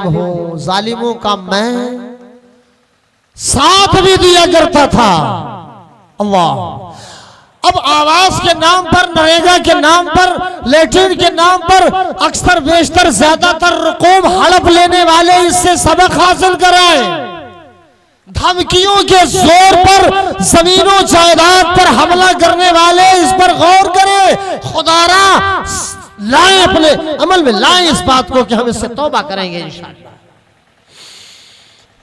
Speaker 3: हूं? जालिमों का मैं साथ भी दिया करता था। अल्लाह। अब आवास के नाम पर, नरेगा के नाम पर, लेटरिन के नाम पर अक्सर बेशतर ज्यादातर रकूम हड़प लेने वाले इससे सबक हासिल कराएं। धमकियों के जोर पर जमीनों जायदाद पर हमला करने वाले इस पर गौर करें। खुदारा लाएं, अपने अमल में लाएं इस बात को कि हम इससे तौबा करेंगे इंशाअल्लाह।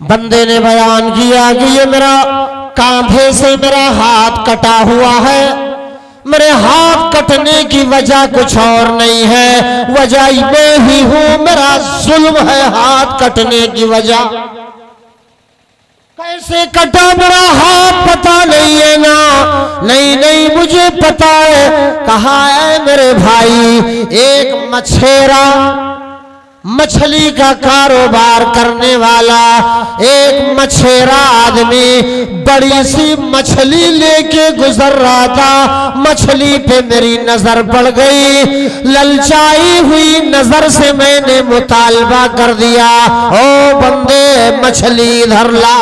Speaker 3: बंदे ने बयान किया कि ये मेरा कांधे से मेरा हाथ कटा हुआ है। मेरे हाथ कटने की वजह कुछ और नहीं है, वजह मैं ही हूं, मेरा जुल्म है हाथ कटने की वजह। कैसे कटा मेरा हाथ पता नहीं है ना? नहीं मुझे पता है। कहा है मेरे भाई, एक मछेरा, मछली का कारोबार करने वाला एक मछेरा आदमी बड़ी सी मछली लेके गुजर रहा था। मछली पे मेरी नजर पड़ गई। ललचाई हुई नजर से मैंने मुतालबा कर दिया, ओ बंदे मछली इधर ला।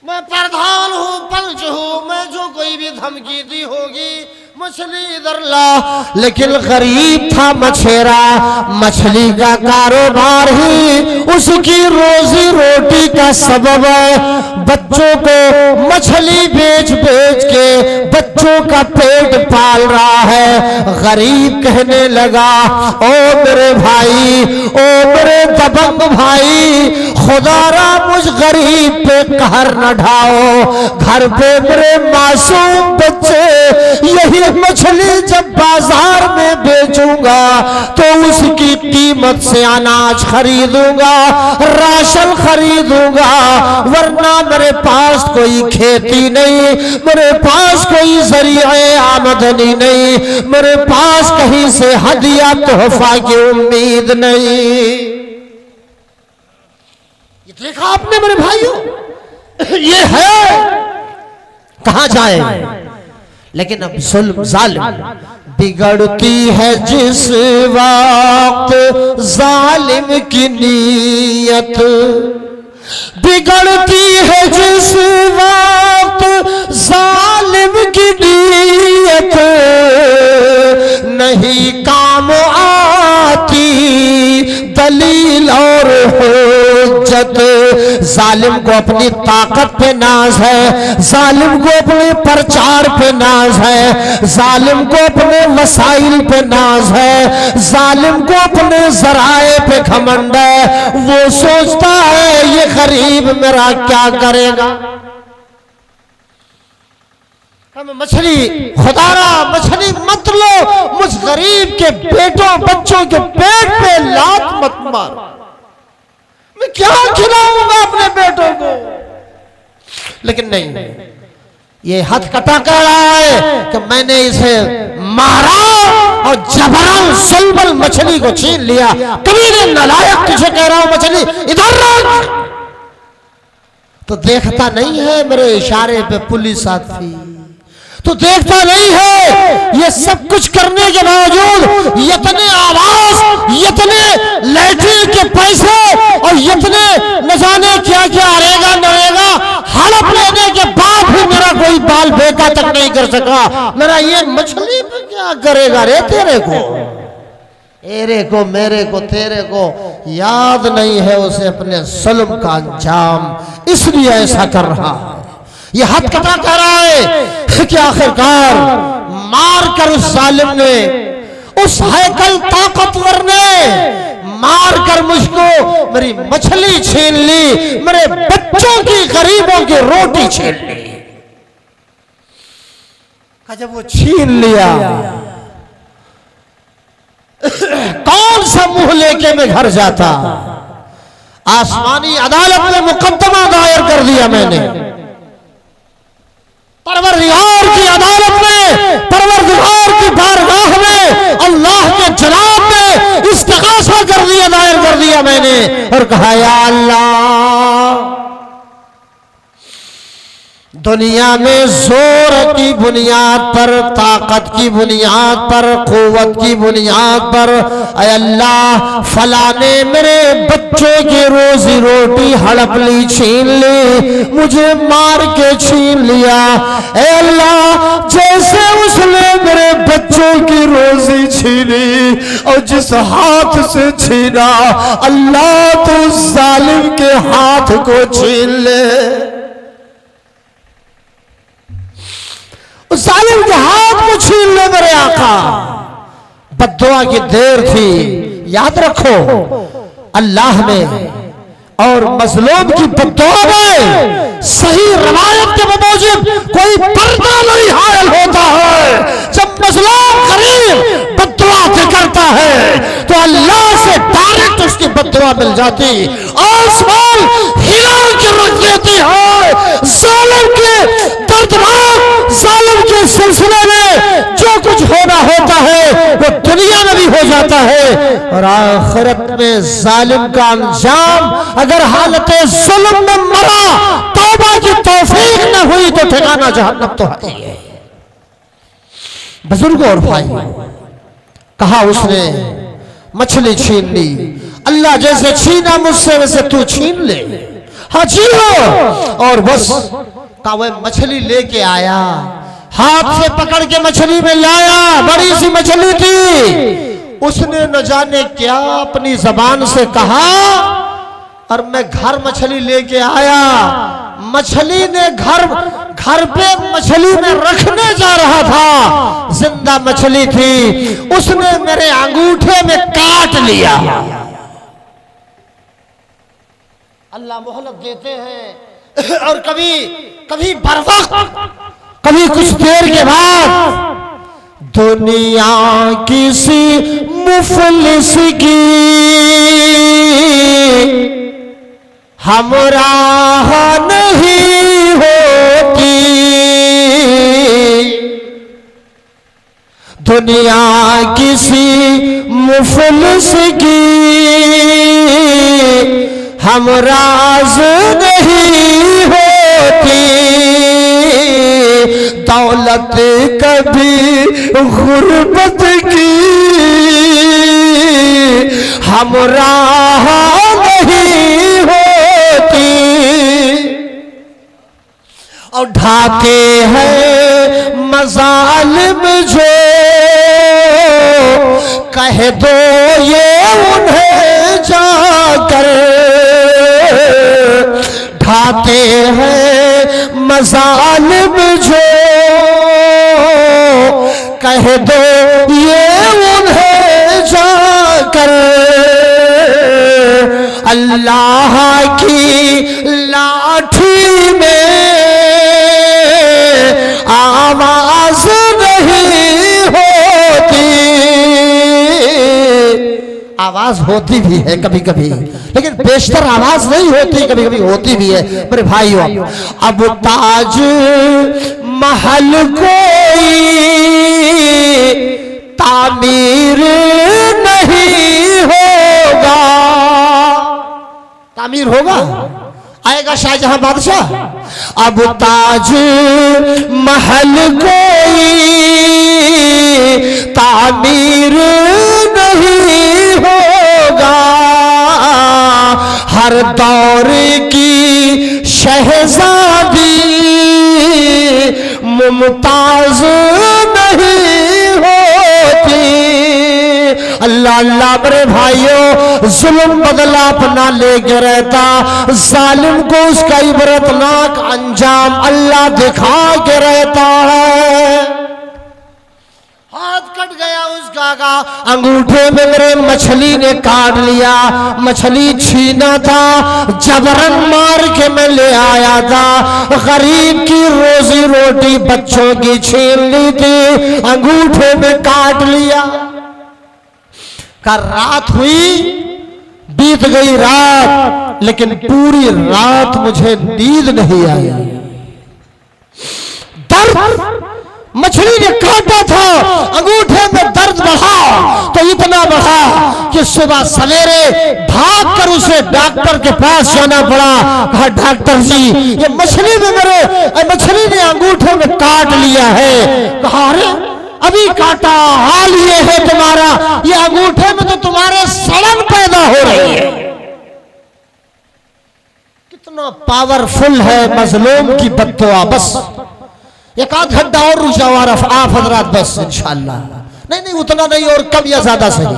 Speaker 3: मैं प्रधान हूं, पंच हूं, मैं जो कोई भी धमकी दी होगी मछली इधर ला। लेकिन गरीब था मछेरा, मछली का कारोबार ही उसकी रोजी रोटी का सबब है। बच्चों को मछली बेच बेच के बच्चों का पेट पाल रहा है। गरीब कहने लगा, ओ मेरे भाई, ओ मेरे दबंग भाई, खुदारा मुझ गरीब पे कहर न ढाओ। घर पे मेरे मासूम बच्चे, यही मछली जब बाजार में बेचूंगा तो उसकी कीमत से अनाज खरीदूंगा, राशन खरीदूंगा, वरना मेरे पास कोई खेती नहीं, मेरे पास कोई जरिए आमदनी नहीं, मेरे पास कहीं से हदिया तोहफा की उम्मीद नहीं। ये देखा आपने मेरे भाइयों, ये है कहां जाए। लेकिन अब जुल्म जालिम बिगड़ती है जिस वक्त जालिम की नीयत, बिगड़ती है जिस वक्त जालिम की नीयत, नहीं काम आती दलील और हुज्जत। जालिम को अपनी ताकत पे नाज है, जालिम को अपने प्रचार पे नाज है, जालिम को अपने वसाइल पे नाज है, जालिम को अपने जराए पे घमंड है। वो सोचता है ये गरीब मेरा क्या करेगा। मछली खुदारा मछली मत लो, मुझ गरीब के बेटों बच्चों के पेट पे लात मत मार, मैं क्या खिलाऊंगा अपने बेटों को। लेकिन नहीं, ये हथ कटा कह रहा है कि मैंने इसे मारा और जबरन सुलबल मछली को छीन लिया। कभी ने नालायक तुझे कह रहा हूं मछली इधर रख, तो देखता नहीं है मेरे इशारे पे पुलिस आती, तो देखता नहीं है ये सब कुछ करने के बावजूद इतने आवास, इतने लैट्रिन के पैसे और इतने न जाने क्या क्या आएगा नरेगा हड़प लेने के बाद भी मेरा कोई बाल बेका तक नहीं कर सका। मेरा ये मछली पे क्या करेगा रे तेरे को, एरे को मेरे को तेरे को याद नहीं है उसे अपने जुल्म का अंजाम, इसलिए ऐसा कर रहा है। ये हद कटा कह रहा है कि आखिरकार मार कर उस जालिम ने, उस हैकल ताकतवर ने मार कर मुझको मेरी मछली छीन ली, मेरे बच्चों की गरीबों की रोटी छीन ली। जब वो छीन लिया कौन सा मुंह लेके मैं घर जाता। आसमानी अदालत में मुकदमा दायर कर दिया मैंने, परवरदिगार की अदालत में, परवरदिगार की बारगाह में, अल्लाह के जनाब में इस्तिगासा कर दिया, दायर कर दिया मैंने और कहा या अल्लाह, दुनिया में जोर की बुनियाद पर, ताकत की बुनियाद पर, कुव्वत की बुनियाद पर ऐ अल्लाह फला ने मेरे बच्चों की रोजी रोटी हड़प ली, छीन ली, मुझे मार के छीन लिया। ऐ अल्लाह जैसे उसने मेरे बच्चों की रोजी छीनी और जिस हाथ से छीना, अल्लाह तो जालिम के हाथ को छीन ले, उस जालिम के हाथ को छीन ले मेरे आका। बद्दुआ की देर थी, याद रखो अल्लाह ने और मजलूम की बद्दुआ में सही रवायत के मुताबिक कोई पर्दा नहीं हायल होता है। जब मजलूम गरीब बद्दुआ करता है तो अल्लाह से डायरेक्ट उसकी बद्दुआ मिल जाती, आसमान हिला के रख देती है। जालिम के दर्दनाक जालिम के सिलसिले में जो कुछ होना होता है वो दुनिया में भी हो जाता है और आखिरत में जालिम का अंजाम अगर हालत जुल्म में मरा, तौबा की तौफीक न हुई तो ठिकाना जहन्नम तो है। बुजुर्गों और भाई, कहा उसने मछली छीन ली, अल्लाह जैसे छीना मुझसे वैसे तू छीन ले। हाँ जी हो। और बस का वह मछली लेके आया, हाथ से पकड़ के मछली में लाया, बड़ी सी मछली थी। उसने न जाने क्या अपनी जबान से कहा और मैं घर मछली लेके आया। मछली ने घर पे मछली में रखने जा रहा था, जिंदा मछली थी, उसने मेरे अंगूठे में काट लिया। अल्लाह मोहलत देते हैं और कभी कभी बरवक्त, कभी कुछ देर के बाद। दुनिया किसी मुफलिस की हमराह नहीं होती, दुनिया किसी मुफलिस की हमराज नहीं होती, दौलत कभी गुर्बत की हमराह नहीं होती। और ढाके हैं मजालिम जो कह दो ये उन्हें जाकर, ढाके हैं मजालिम जो कह दो ये उन्हें जाकर, अल्लाह की लाठी में आवाज नहीं होती। आवाज होती भी है कभी कभी, लेकिन बेशतर आवाज नहीं होती, कभी कभी होती भी है। मेरे भाइयों, अब ताज महल कोई तामीर नहीं होगा। तामीर होगा, आएगा शाहजहां बादशाह। अब ताज महल कोई तामीर नहीं होगा, हर दौर की शहजादी मुमताज नहीं होती। अल्लाह अल्लाह मेरे भाइयों, जुल्म बदला अपना लेके रहता, जालिम को उसका इबरतनाक अंजाम अल्लाह दिखा के रहता है। हाथ कट गया उसका का, अंगूठे में मेरे मछली ने काट लिया, मछली छीना था, जबरन मार के मैं ले आया था, गरीब की रोजी रोटी बच्चों की छीन ली थी, अंगूठे में काट लिया। रात हुई, बीत गई रात, लेकिन पूरी रात मुझे नींद नहीं आई। दर्द मछली ने काटा था, अंगूठे में दर्द बढ़ा तो इतना बढ़ा कि सुबह सवेरे भाग कर उसे डॉक्टर के पास जाना पड़ा। कहा डॉक्टर जी ये मछली में मछली ने अंगूठे में काट लिया है। कहा अरे अभी काटा, हाल ये है तुम्हारा, ये अंगूठे में तो तुम्हारे सड़न पैदा हो रही है। कितना पावरफुल है मजलूम की बद्दुआ। बस एक आध घंटा और रुक जाओ आप हजरात, बस इंशाअल्लाह। नहीं उतना नहीं, और कम या ज्यादा सही।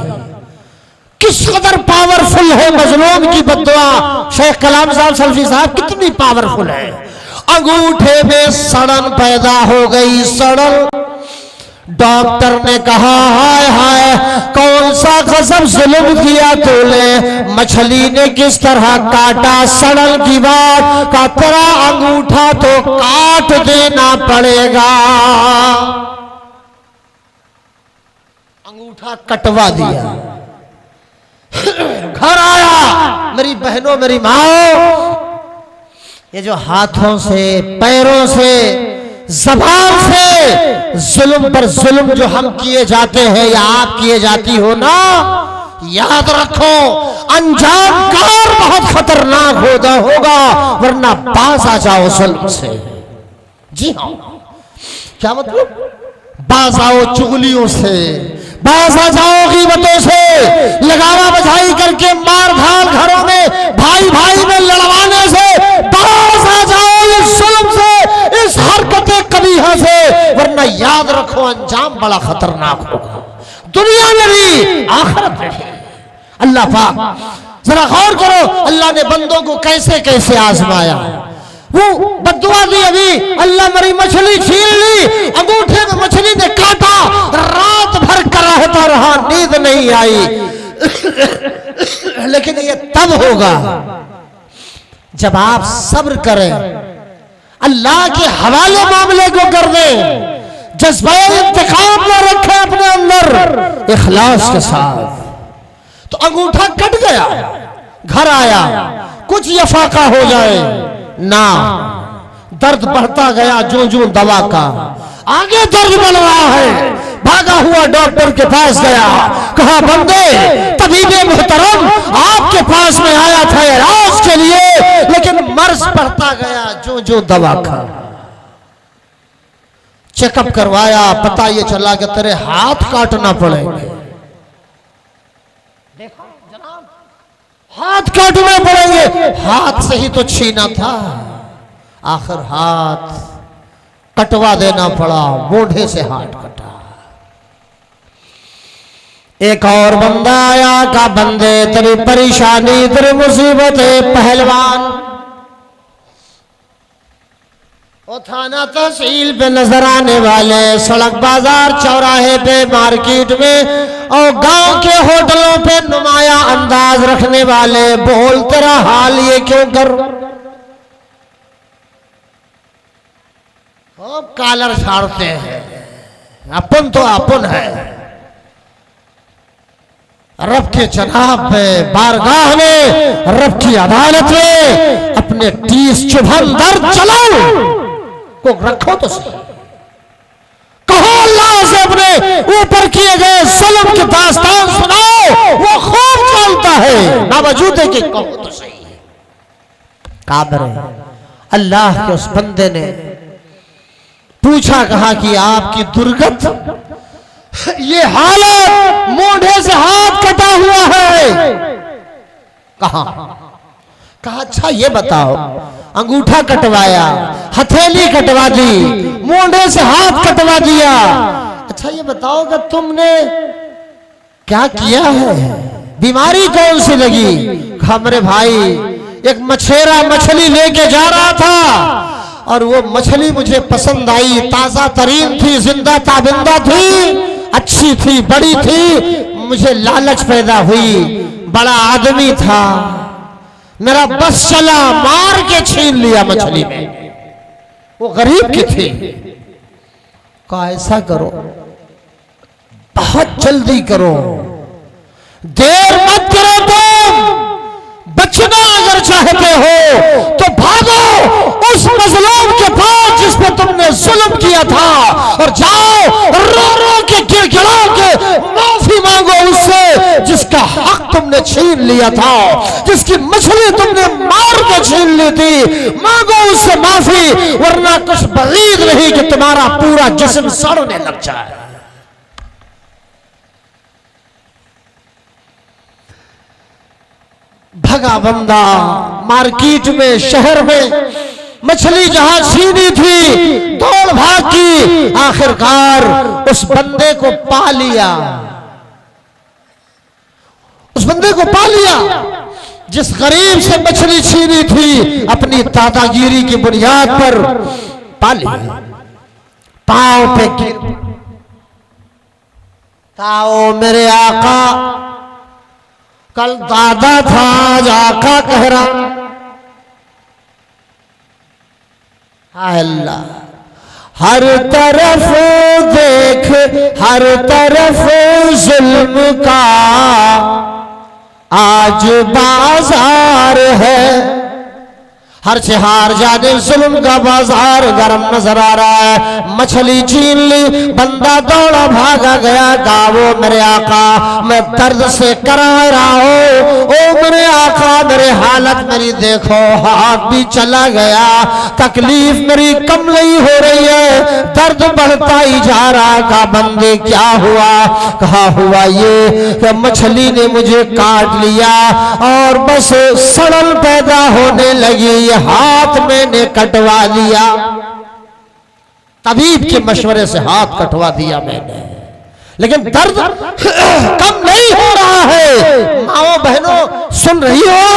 Speaker 3: किस कदर पावरफुल है मजलूम की बद्दुआ। शेख कलाम साहब सल्फी साहब कितनी पावरफुल है। अंगूठे में सड़न पैदा हो गई, सड़न। डॉक्टर ने कहा हाय हाय कौन सा गजब जुल्म किया तूने, मछली ने किस तरह काटा, सड़न की बात का तेरा अंगूठा तो काट देना पड़ेगा। अंगूठा कटवा दिया। घर आया, मेरी बहनों मेरी माओ, ये जो हाथों से पैरों से ज़बान से जुल्म पर जुल्म जो हम किए जाते हैं या आप किए जाती हो ना, याद रखो अंजाम कार बहुत खतरनाक होगा, वरना बाज आ जाओ जुल्म से। जी हाँ, क्या मतलब? बाज आओ चुगलियों से, बाज आ जाओ गीबतों से, लगावा बजाई करके मार धाल घरों में भाई भाई में लड़वाने से, बाज आ जाओ इस जुल्म से, इस हरकतें कबीहा से, वरना याद रखो अंजाम बड़ा खतरनाक होगा, दुनिया में भी आखिरत में भी। अल्लाह पाक जरा गौर करो, अल्लाह ने बंदों को कैसे कैसे आजमाया। वो बद्दुआ दी, अभी अल्लाह मेरी मछली छीन ली, अंगूठे में मछली ने काटा, रात भर कराहता रहा, नींद नहीं आई। लेकिन ये तब होगा जब आप सब्र करें, अल्लाह के हवाले मामले को कर दें, जज्बा इंतकाम न रखें अपने अंदर, इखलास के साथ। तो अंगूठा कट गया, घर आया, कुछ यफाका हो जाए ना, दर्द बढ़ता गया जो जो दवा का, आगे दर्द बढ़ रहा है, भागा हुआ डॉक्टर के पास गया, कहा बंदे तब तबीब मोहतरम आपके पास में आया था इलाज के लिए, लेकिन मर्ज बढ़ता गया जो जो दवा खा। चेकअप करवाया, पता ये चला कि तेरे हाथ काटना पड़ेंगे। देखो जनाब, हाथ काटना पड़ेंगे। हाथ से ही तो छीना था, आखिर हाथ कटवा देना पड़ा, मोढ़े से हाथ कटा। एक और बंदा आया, का बंदे तेरी परेशानी तेरी मुसीबत है पहलवान। वो थाना तहसील पे नजर आने वाले, सड़क बाजार चौराहे पे मार्केट में और गांव के होटलों पे नुमाया अंदाज रखने वाले, बोल तेरा हाल ये क्यों कर। कॉलर झाड़ते हैं, अपन तो अपन है। रब के जनाब में, बारगाह में, रब की अदालत में अपने 30 चुभन दर्द चलाओ को रखो तो सही। कहो अल्लाह से अपने ऊपर किए गए जुल्म की दास्तान सुनाओ, वो खूब चलता है, बावजूद है कि कहो तो सही। काबर अल्लाह के उस बंदे ने पूछा, कहा कि आपकी दुर्गत ये हालत, मोढ़े से हाथ कटा हुआ है। कहा अच्छा ये बताओ, अंगूठा कटवाया, हथेली कटवा दी, मोढ़े से हाथ कटवा दिया, अच्छा ये बताओ कि तुमने क्या किया है, बीमारी कौन सी लगी। कहा मेरे भाई एक मछेरा मछली लेके जा रहा था और वो मछली मुझे पसंद आई, ताजा तरीन थी, जिंदा ताबिंदा थी, अच्छी थी, बड़ी थी, मुझे लालच पैदा हुई, बड़ा आदमी था, मेरा बस चला, मार के छीन लिया मछली में, वो गरीब की थी। कहा ऐसा करो, बहुत जल्दी करो, देर मत करो, तुम बचना अगर चाहते हो तो भागो उस मजलूम के पास जिस पर तुमने जुल्म किया था, और जाओ रो रो के गिड़गिड़ा के माफी मांगो उससे जिसका हक तुमने छीन लिया था, जिसकी मछली तुमने मार के छीन ली थी, मांगो उससे माफी, वरना कुछ बगीर नहीं कि तुम्हारा पूरा जिस्म सड़ने लग जाए। भगा बंदा मार्केट में, शहर में, मछली जहां छीनी थी दौड़ भाग की, आखिरकार उस बंदे को पा लिया, उस बंदे को पा लिया जिस गरीब से मछली छीनी थी, अपनी दादागिरी की बुनियाद पर पा लिया। पांव पे गिर, ताओ मेरे आका, कल दादा था आज आका कह रहा। अल्लाह हर तरफ देख, हर तरफ जुल्म का आज बाजार है, हर हार जाने जुल्म का बाजार गर्म नजर आ रहा है। मछली छीन ली, बंदा दौड़ा भागा गया, गावो मेरे आका मैं दर्द से करा रहा हूं, ओ मेरे आका मेरे हालत मेरी देखो, हाथ भी चला गया, तकलीफ मेरी कम नहीं हो रही है, दर्द बढ़ता ही जा रहा। का बंदे क्या हुआ। कहा हुआ ये कि मछली ने मुझे काट लिया और बस सड़न पैदा होने लगी, हाथ मैंने कटवा दिया, तबीब के मशवरे से हाथ कटवा दिया मैंने, लेकिन दर्द कम नहीं हो रहा है। माओ बहनों सुन रही हो,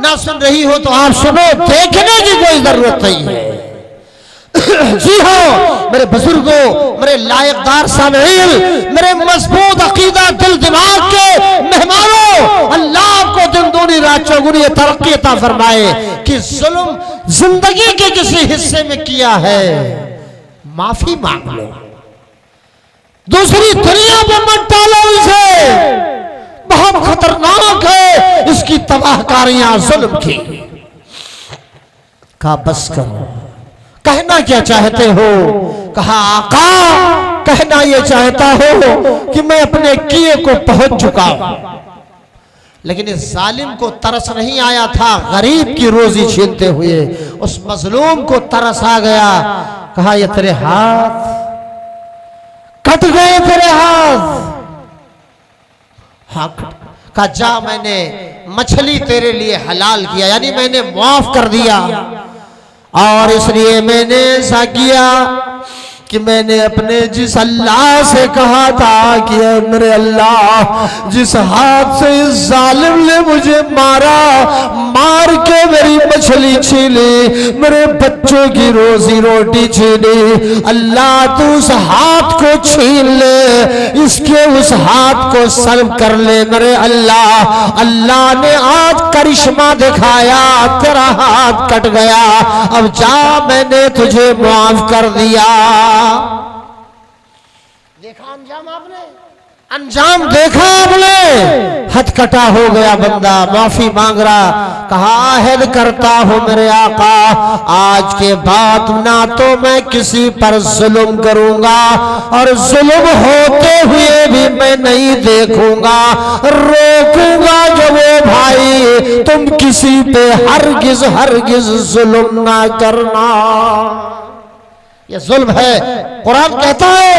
Speaker 3: ना सुन रही हो तो आप सुनो, देखने की कोई जरूरत नहीं है। जी हाँ मेरे बुजुर्गों, मेरे लायकदार सामईन, मेरे मजबूत अकीदा दिल दिमाग के मेहमानों, अल्लाह आपको दिन दूनी रात चौगुनी तरक्की अता फरमाए कि जुल्म जिंदगी के किसी हिस्से में किया है, माफी मांग लो, दूसरी दुनिया में मत डालो इसे, बहुत खतरनाक है इसकी तबाहकारियां जुल्म की। कहा बस करो, कहना क्या चाहते हो। कहा आका कहना ये चाहता हो कि मैं अपने किए को पहुंच चुका हूं, लेकिन इस जालिम को तरस नहीं आया था गरीब की रोजी छीनते हुए। उस मजलूम को तरस आ गया, कहा ये तेरे हाथ कट गए, तेरे हाथ। हाँ, कहा जा मैंने मछली तेरे लिए हलाल किया, यानी मैंने माफ कर दिया। और इसलिए मैंने ऐसा किया कि मैंने अपने जिस अल्लाह से कहा था कि मेरे अल्लाह, जिस हाथ से इस जालिम ने मुझे मारा, मार के मेरी मछली छीनी, मेरे बच्चों की रोजी रोटी छीनी, अल्लाह तू उस हाथ को छीन ले, इसके उस हाथ को सर्व कर ले मेरे अल्लाह। अल्लाह ने आज करिश्मा दिखाया, तेरा हाथ कट गया, अब जा मैंने तुझे माफ कर दिया। देखा अंजाम आपने, अंजाम देखा आपने, हथकटा हो गया बंदा, माफी मांग रहा, कहा अहद करता हूं मेरे आका, आज के बाद ना तो मैं किसी पर जुल्म करूंगा और जुल्म होते हुए भी मैं नहीं देखूंगा, रोकूंगा जो वो भाई तुम किसी पे हरगिज हरगिज जुल्म ना करना। ये जुल्म है। कुरान कहता है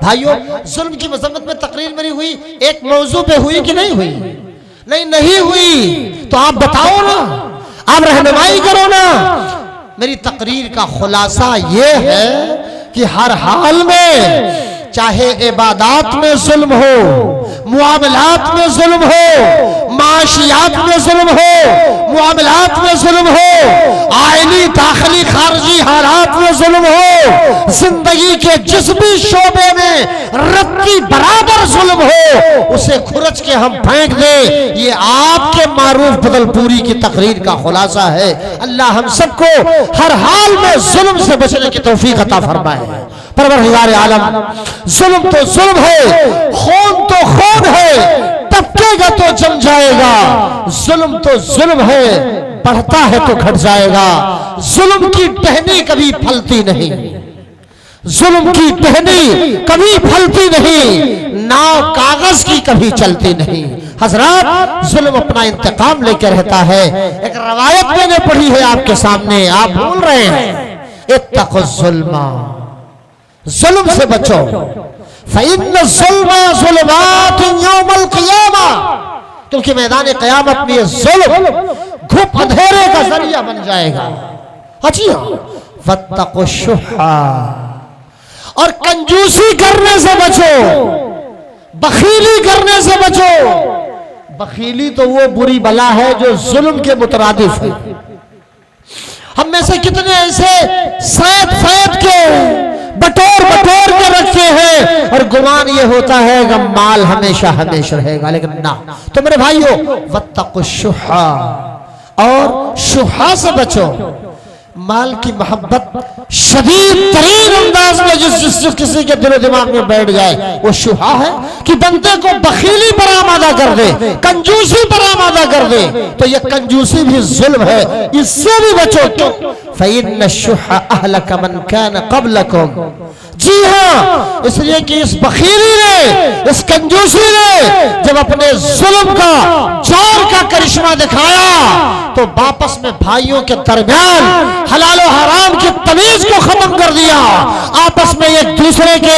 Speaker 3: भाइयों, जुल्म की मजम्मत में तकरीर मेरी हुई एक मौजू पे हुई कि नहीं हुई? नहीं हुई तो आप बताओ ना, आप रहनुमाई करो ना। मेरी तकरीर का खुलासा ये है कि हर हाल में, चाहे इबादात में जुल्म हो, मुआमलात में जुल्म हो, माशियात में जुल्म हो, मुआमलात में जुल्म हो, आईनी दाखिली खारजी हालात में जुल्म हो, जिंदगी के जिस भी शोबे में रत्ती बराबर जुल्म हो, उसे खुरच के हम फेंक दे। ये आपके मारूफ बदलपुरी की तकरीर का खुलासा है। अल्लाह हम सबको हर हाल में जुल्म से बचने की तौफीक अता फरमाए। परवरदिगार आलम, जुल्म तो जुल्म है, खून तो खून है, टपकेगा तो जम जाएगा। जुल्म तो जुल्म है, बढ़ता है तो घट जाएगा। जुल्म की टहनी कभी फलती नहीं, जुल्म की टहनी कभी फलती नहीं, नाव कागज की कभी चलती नहीं। हजरात, जुल्म अपना इंतकाम लेकर रहता है। एक रवायत मैंने पढ़ी है आपके सामने, आप भूल रहे हैं। इत्तक़ुज़ ज़ुल्मा, जुल्म से बचो, फ़इन्न ज़ुल्मा ज़ुलमातुन यौमल क़ियामा, क्योंकि मैदान क़यामत में जुल्म घुप अंधेरे का जरिया बन जाएगा। अच्छी वत्तक़ुश शुहा, और कंजूसी करने से बचो, बखीली करने से बचो। बखीली तो वो बुरी बला है जो जुल्म के मुतरादिफ है। हम में से कितने ऐसे सैद फैद के बटोर बटोर के रखे हैं और गुमान ये होता है कि माल हमेशा हमेशा रहेगा, लेकिन ना। तो मेरे भाइयों, वत्तक़ुश शुहा, और शुहा से बचो। माल की मोहब्बत शदीद तरीन अंदाज में जिस किसी के दिलो दिमाग में बैठ जाए, वो शुहा है कि बंदे को बखीली पर आमादा कर दे, कंजूसी पर आमादा कर दे। तो ये कंजूसी भी जुल्म है, इससे भी बचो। क्यों? फ़इन्न शुहा अहलक मन कान क़ब्लकुम, जी हाँ, इसलिए कि इस बखीली ने, इस कंजूसी ने जब अपने जुल्म का, जोर का करिश्मा दिखाया, तो वापस में भाइयों के दरमियान हलाल और हराम की तमीज को खत्म कर दिया। आपस में एक दूसरे के,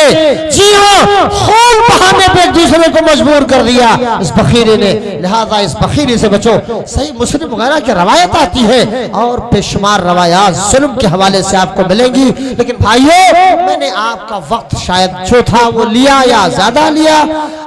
Speaker 3: जी हाँ, खून बहाने पे एक दूसरे को मजबूर कर दिया इस बखीली ने। लिहाजा इस बखीली से बचो। सही मुस्लिम वगैरह की रवायत आती है और बेशुमार रवायात जुल्म के हवाले से आपको मिलेंगी। लेकिन भाइयों, मैंने आपका वक्त शायद जो था वो लिया या ज्यादा लिया।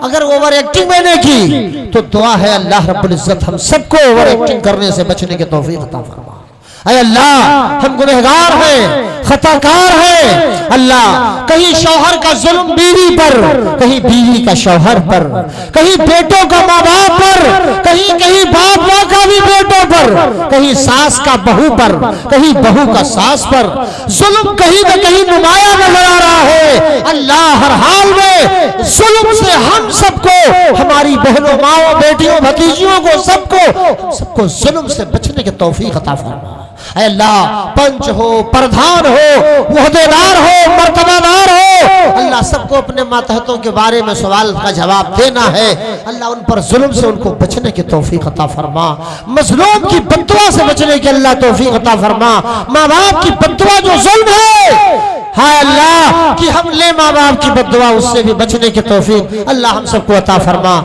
Speaker 3: अगर ओवर एक्टिंग मैंने की तो दुआ है अल्लाह रब्बुल इज्जत हम सबको ओवर एक्टिंग करने से बचने की तौफीक अता फरमा। ऐ अल्लाह, हम गुनहगार हैं, खताकार हैं। अल्लाह, कहीं शौहर का जुल्म बीवी पर, कहीं बीवी का शौहर पर, कहीं बेटों का माँ बाप पर, कहीं कहीं बाप माँ का भी बेटों पर, कहीं सास का बहू पर, कहीं बहू का सास पर जुल्म कहीं न कहीं नुमाया नजर आ रहा है। अल्लाह, हर हाल में जुल्म से हम सबको, हमारी बहनों, माओ, बेटियों, भतीजियों को, सबको जुल्म से बचने की तौफीक अता फरमा। ऐ अल्लाह, पंच हो, प्रधान हो, ओहदेदार हो, मर्तबादार हो, अल्लाह सबको अपने मातहतों के बारे में सवाल का जवाब देना है। अल्लाह उन पर जुल्म से उनको बचने की तौफीक अता फरमा, मजलूम की बद्दुआ से बचने की अल्लाह तौफीक अता फरमा। माँ बाप की बद्दुआ जो जुल्म है, हाय अल्लाह कि हम ले माँ बाप की बद्दुआ, उससे भी बचने की तौफीक अल्लाह हम सबको अता फरमा।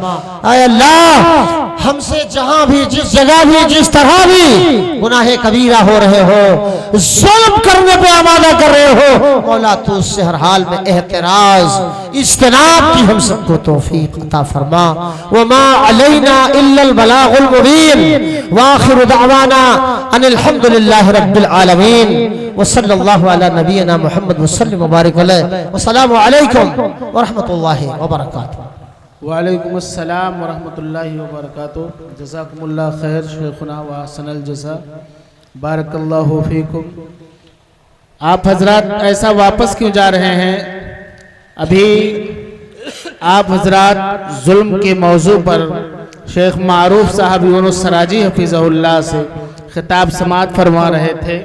Speaker 3: हाय अल्लाह हमसे जहां भी, जिस जगह भी, जिस तरह भी गुनाहे कबीरा हो रहे हो, जुल्म करने पे आमादा कर रहे हो, मौला तू उससे हर हाल में एहतराज इज्तनाब की हम सबको तौफीक अता फरमा। वमा अलैना इल्लल बलागुल मुबीन व आखिरु दअवाना अनिल हम्दुलिल्लाहि रब्बिल आलमीन व सल्लल्लाहु अला नबियना मुहम्मद व सल्लम व बारिक अलैहि व अस्सलामु अलैकुम व रहमतुल्लाहि व बरकातहू।
Speaker 4: वालेकुम अस्सलाम व रहमतुल्लाहि व बरकातुहू। जज़ाकुमुल्लाह खैर शेखुना व हसनल जज़ा, बारकल्लाहु फीकुम। आप हजरात ऐसा वापस क्यों जा रहे हैं? अभी आप हजरात जुल्म के मौजू पर शेख मारूफ साहब यूनुस सराजी हफिज़हुल्लाह से खिताब समात फरमा रहे थे।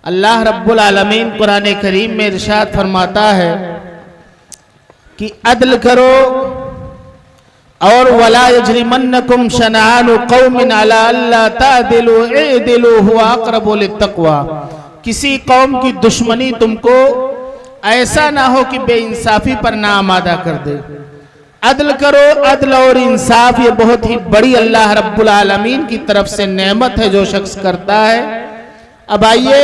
Speaker 4: अल्लाह रब्बुल आलमीन कुरान करीम में इरशाद फरमाता है कि अदल करो और वला यजरिमन्नकुम शनआनु कौमिन अला अल्ला तादिलु इदिलु हुवा अक़रबु लित्तक़वा। किसी कौम की दुश्मनी तुमको ऐसा ना हो कि बेइंसाफी पर ना आमादा कर दे। अदल करो, अदल और इंसाफ ये बहुत ही बड़ी अल्लाह रब्बुल आलमीन की तरफ से नेमत है जो शख्स करता है। अब आइए